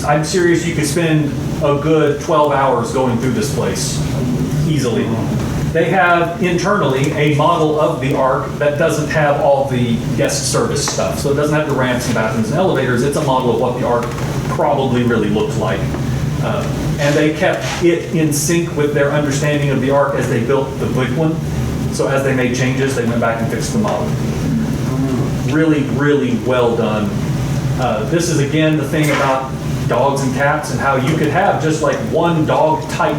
I'm serious, you could spend a good 12 hours going through this place easily. They have internally a model of the Ark that doesn't have all the guest service stuff. So it doesn't have the ramps and bathrooms and elevators. It's a model of what the Ark probably really looked like. And they kept it in sync with their understanding of the Ark as they built the big one. So as they made changes, they went back and fixed the model. Really, really well done. This is, again, the thing about dogs and cats and how you could have just like one dog type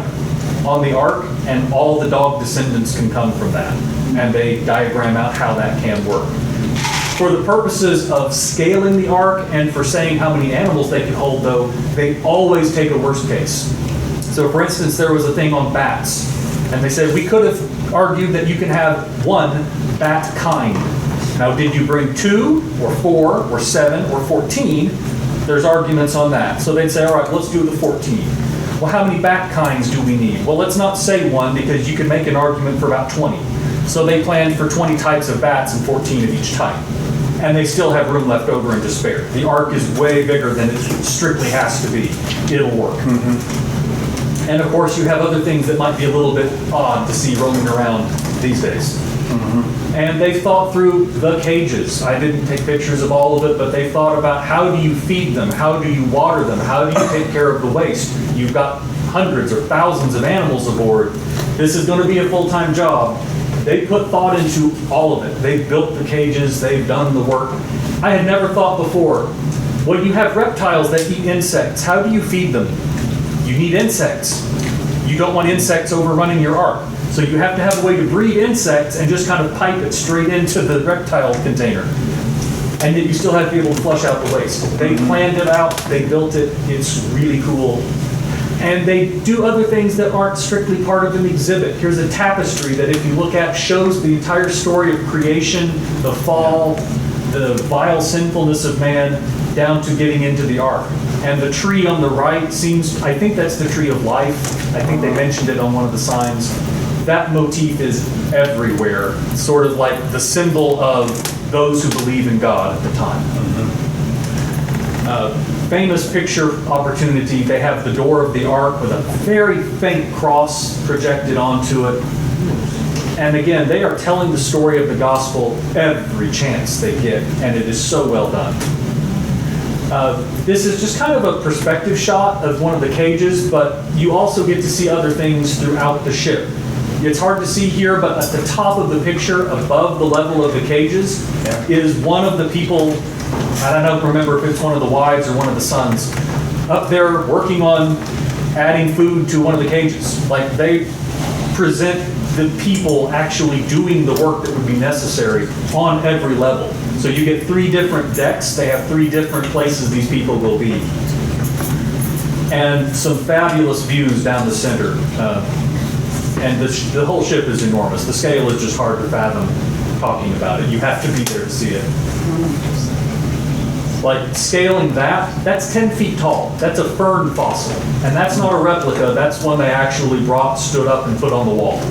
on the Ark and all the dog descendants can come from that. And they diagram out how that can work. For the purposes of scaling the Ark and for saying how many animals they can hold, though, they always take a worst case. So for instance, there was a thing on bats, and they said we could have argued that you can have one bat kind. Now, did you bring 2 or 4 or 7 or 14? There's arguments on that. So they'd say, all right, let's do the 14. Well, how many bat kinds do we need? Well, let's not say one, because you could make an argument for about 20. So they planned for 20 types of bats and 14 of each type. And they still have room left over and to spare. The Ark is way bigger than it strictly has to be. It'll work. And of course, you have other things that might be a little bit odd to see roaming around these days. And they thought through the cages. I didn't take pictures of all of it, but they thought about how do you feed them? How do you water them? How do you take care of the waste? You've got hundreds or thousands of animals aboard. this is going to be a full-time job. They put thought into all of it. They've built the cages, they've done the work. I had never thought before, when you have reptiles that eat insects, how do you feed them? You need insects. You don't want insects overrunning your ark. So you have to have a way to breed insects and just kind of pipe it straight into the reptile container. And yet you still have to be able to flush out the waste. They planned it out, they built it, it's really cool. And they do other things that aren't strictly part of an exhibit. Here's a tapestry that if you look at shows the entire story of creation, the fall, the vile sinfulness of man, down to getting into the ark. And the tree on the right seems, I think that's the tree of life. I think they mentioned it on one of the signs. That motif is everywhere, sort of like the symbol of those who believe in God at the time. Famous picture opportunity, they have the door of the ark with a very faint cross projected onto it. And again, they are telling the story of the gospel every chance they get, and it is so well done. This is just kind of a perspective shot of one of the cages, but you also get to see other things throughout the ship. It's hard to see here, but at the top of the picture, above the level of the cages, is one of the people, I don't remember if it's one of the wives or one of the sons, up there working on adding food to one of the cages. Like, they present the people actually doing the work that would be necessary on every level. So you get 3 different decks. They have 3 different places these people will be. And some fabulous views down the center. And the whole ship is enormous. The scale is just hard to fathom talking about it. You have to be there to see it. Like, scaling that's 10 feet tall. That's a fern fossil. And that's not a replica. That's one they actually brought, stood up, and put on the wall.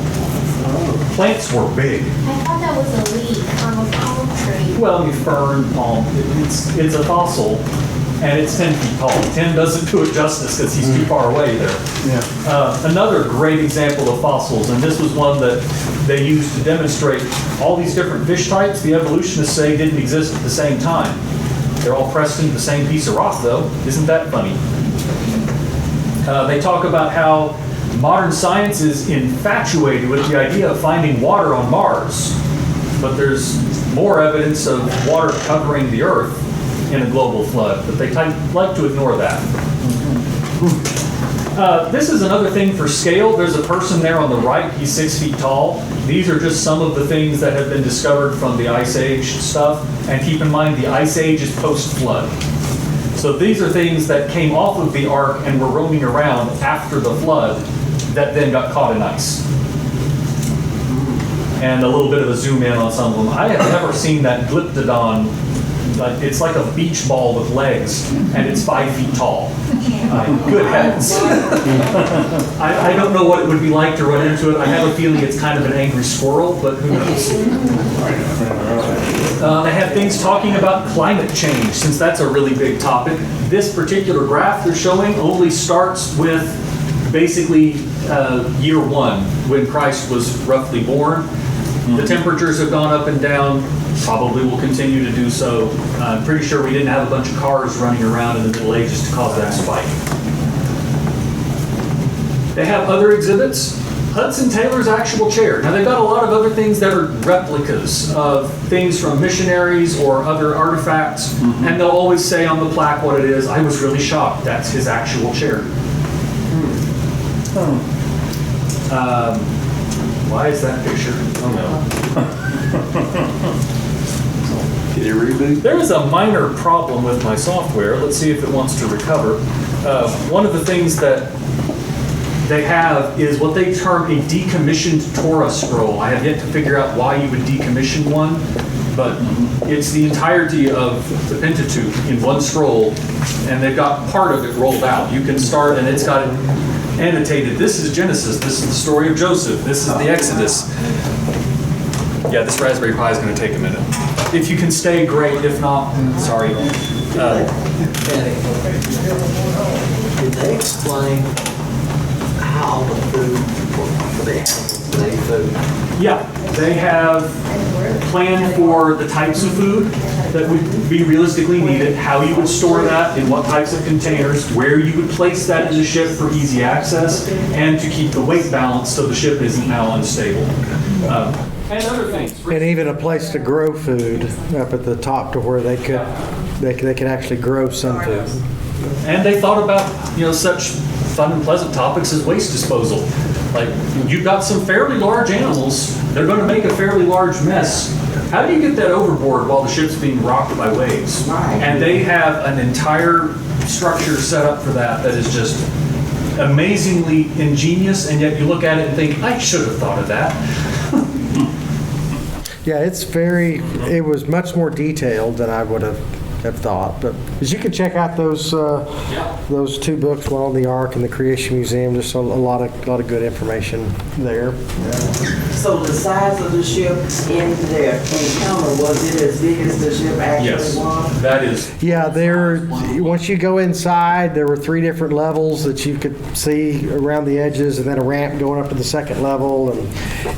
Plants were big. I thought that was a leaf from a palm tree. Well, you fern, palm, it's a fossil, and it's 10 feet tall. Tim doesn't do it justice because he's too far away there. Another great example of fossils, and this was one that they used to demonstrate all these different fish types the evolutionists say didn't exist at the same time. They're all pressed into the same piece of rock, though. Isn't that funny? They talk about how modern science is infatuated with the idea of finding water on Mars, but there's more evidence of water covering the Earth in a global flood, but they like to ignore that. This is another thing for scale. There's a person there on the right. He's 6 feet tall. These are just some of the things that have been discovered from the Ice Age stuff. And keep in mind, the Ice Age is post-flood. So these are things that came off of the ark and were roaming around after the flood that then got caught in ice. And a little bit of a zoom in on some of them. I have never seen that Glyptodon. It's like a beach ball with legs, and it's 5 feet tall. Good heavens. I don't know what it would be like to run into it. I have a feeling it's kind of an angry squirrel, but who knows? They have things talking about climate change, since that's a really big topic. This particular graph they're showing only starts with basically year 1, when Christ was roughly born. The temperatures have gone up and down, probably will continue to do so. I'm pretty sure we didn't have a bunch of cars running around in the Middle Ages to cause that spike. They have other exhibits. Hudson Taylor's actual chair. Now, they've got a lot of other things that are replicas of things from missionaries or other artifacts, and they'll always say on the plaque what it is. I was really shocked. That's his actual chair. Why is that picture? Oh no. Did it reboot? There is a minor problem with my software. Let's see if it wants to recover. One of the things that they have is what they term a decommissioned Torah scroll. I have yet to figure out why you would decommission one, but it's the entirety of the Pentateuch in one scroll, and they've got part of it rolled out. You can start, and it's got it annotated. This is Genesis. This is the story of Joseph. This is the Exodus. Yeah, this Raspberry Pi is going to take a minute. If you can stay, great. If not, sorry. Did they explain how the food they have they food? Yeah, they have planned for the types of food that would be realistically needed, how you would store that, in what types of containers, where you would place that in the ship for easy access, and to keep the weight balanced so the ship isn't now unstable. And other things. And even a place to grow food up at the top to where they could actually grow some food. And they thought about, such fun and pleasant topics as waste disposal. Like, you've got some fairly large animals, they're going to make a fairly large mess. How do you get that overboard while the ship's being rocked by waves? And they have an entire structure set up for that is just amazingly ingenious, and yet you look at it and think, I should have thought of that. Yeah, it was much more detailed than I would have thought. But as you can check out those two books, one on the Ark and the Creation Museum, just a lot of good information there. So the size of the ship in their encounter, was it as big as the ship actually Yes, was? that is. Yeah, once you go inside, there were 3 different levels that you could see around the edges, and then a ramp going up to the second level, and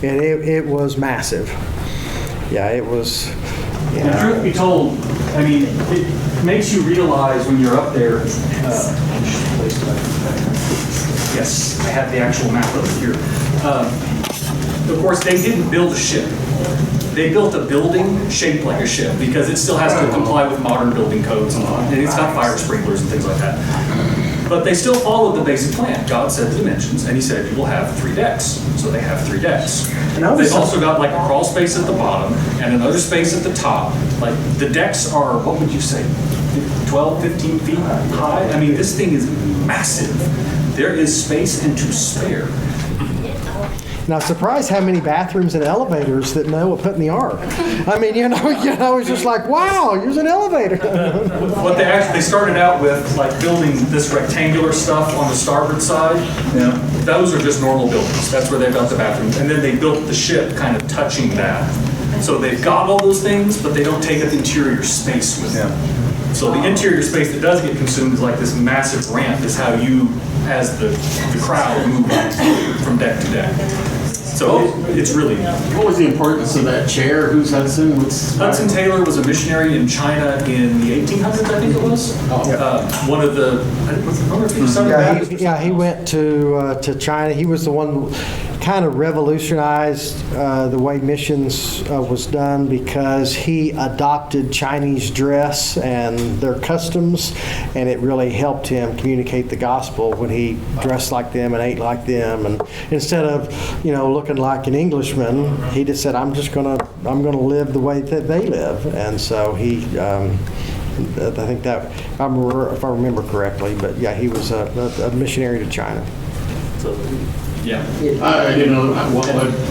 it was massive. Yeah, it was. And truth be told, I mean, it makes you realize when you're up there. Yes, I have the actual map over here. Of course, they didn't build a ship. They built a building shaped like a ship because it still has to comply with modern building codes and it's got fire sprinklers and things like that. But they still followed the basic plan. God said the dimensions, and he said you will have 3 decks. So they have 3 decks. They've also got like a crawl space at the bottom and another space at the top. Like the decks are, what would you say, 12, 15 feet high? I mean, this thing is massive. There is space and to spare. Now, surprised how many bathrooms and elevators that Noah put in the Ark. I mean, it's just like, wow, here's an elevator. What they started out with, like building this rectangular stuff on the starboard side. Yeah. Those are just normal buildings. That's where they've got the bathrooms. And then they built the ship kind of touching that. So they've got all those things, but they don't take up interior space with them. So the interior space that does get consumed is like this massive ramp is how you, as the crowd, move from deck to deck. So it's really... What was the importance of that chair? Who's Hudson? Hudson Taylor was a missionary in China in the 1800s, I think it was. One of the... I wonder if he was Southern Baptist. Yeah, he went to China. He was the one who kind of revolutionized the way missions was done because he adopted Chinese dress and their customs, and it really helped him communicate the gospel when he dressed like them and ate like them. And instead of, looking like an Englishman, he just said, I'm gonna live the way that they live. And so he, I think that, if I remember correctly, but yeah, he was a missionary to China. So, yeah. I didn't know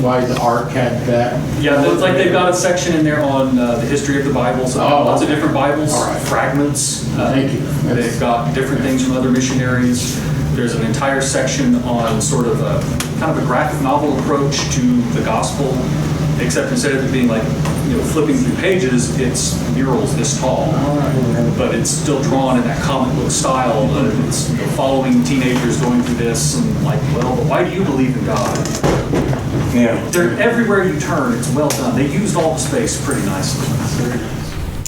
why the Ark had that. Yeah, it's like they've got a section in there on the history of the Bible. So lots of different Bibles, fragments. Thank you. They've got different things from other missionaries. There's an entire section on sort of a kind of a graphic novel approach to the gospel, except instead of it being like, flipping through pages, it's murals this tall. But it's still drawn in that comic book style. It's following teenagers going through this and like, well, why do you believe in God? Yeah. They're everywhere you turn, it's well done. They used all the space pretty nicely.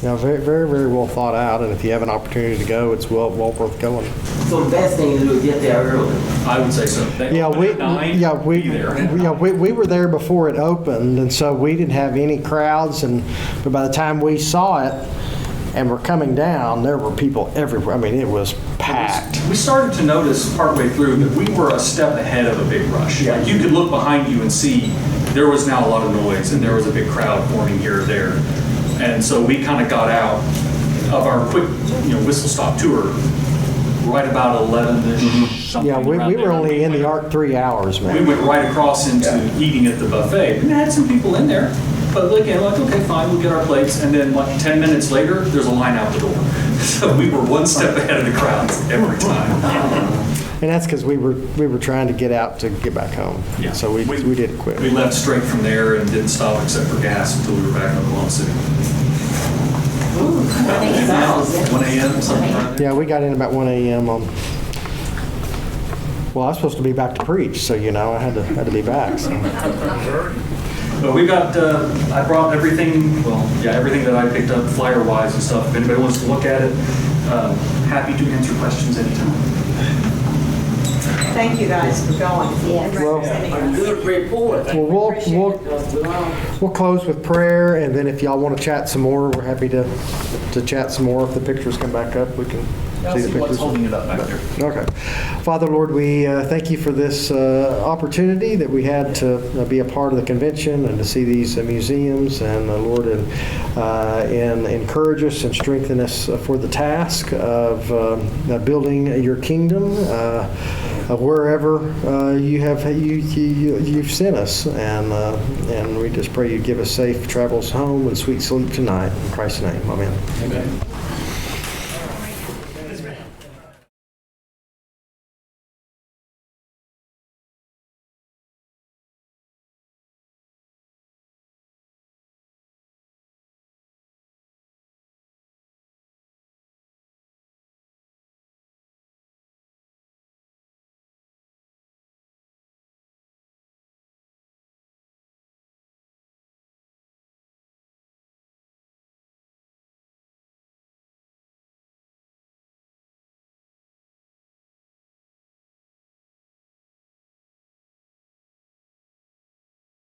Very, very, very well thought out, and if you have an opportunity to go, it's well worth going. So the best thing to do is get there early. I would say so. We were there before it opened, and so we didn't have any crowds. But by the time we saw it and were coming down, there were people everywhere. I mean, it was packed. We started to notice partway through that we were a step ahead of a big rush. Like you could look behind you and see there was now a lot of noise, and there was a big crowd forming here or there. And so we kind of got out of our quick, whistle-stop tour right about 11-ish. Yeah, we were only in the Ark 3 hours, man. We went right across into eating at the buffet. We had some people in there, but okay, fine, we'll get our plates. And then 10 minutes later, there's a line out the door. So we were one step ahead of the crowds every time. And that's because we were trying to get out to get back home. Yeah. So we did quit. We left straight from there and didn't stop except for gas until we were back in Oklahoma City. 1 a.m. something like that. Yeah, we got in about 1 a.m. on Well, I was supposed to be back to preach, so, I had to be back. So. But we got, I brought everything, everything that I picked up flyer-wise and stuff. If anybody wants to look at it, happy to answer questions anytime. Thank you guys for going. Yes. Representing A us. good report. Well, we'll close with prayer, and then if y'all want to chat some more, we're happy to chat some more. If the pictures come back up, we can see the pictures. holding it up back there. Okay. Father, Lord, we thank you for this opportunity that we had to be a part of the convention and to see these museums, and Lord, and encourage us and strengthen us for the task of building your kingdom wherever you've sent us, and we just pray you give us safe travels home and sweet sleep tonight. In Christ's name, amen. Amen.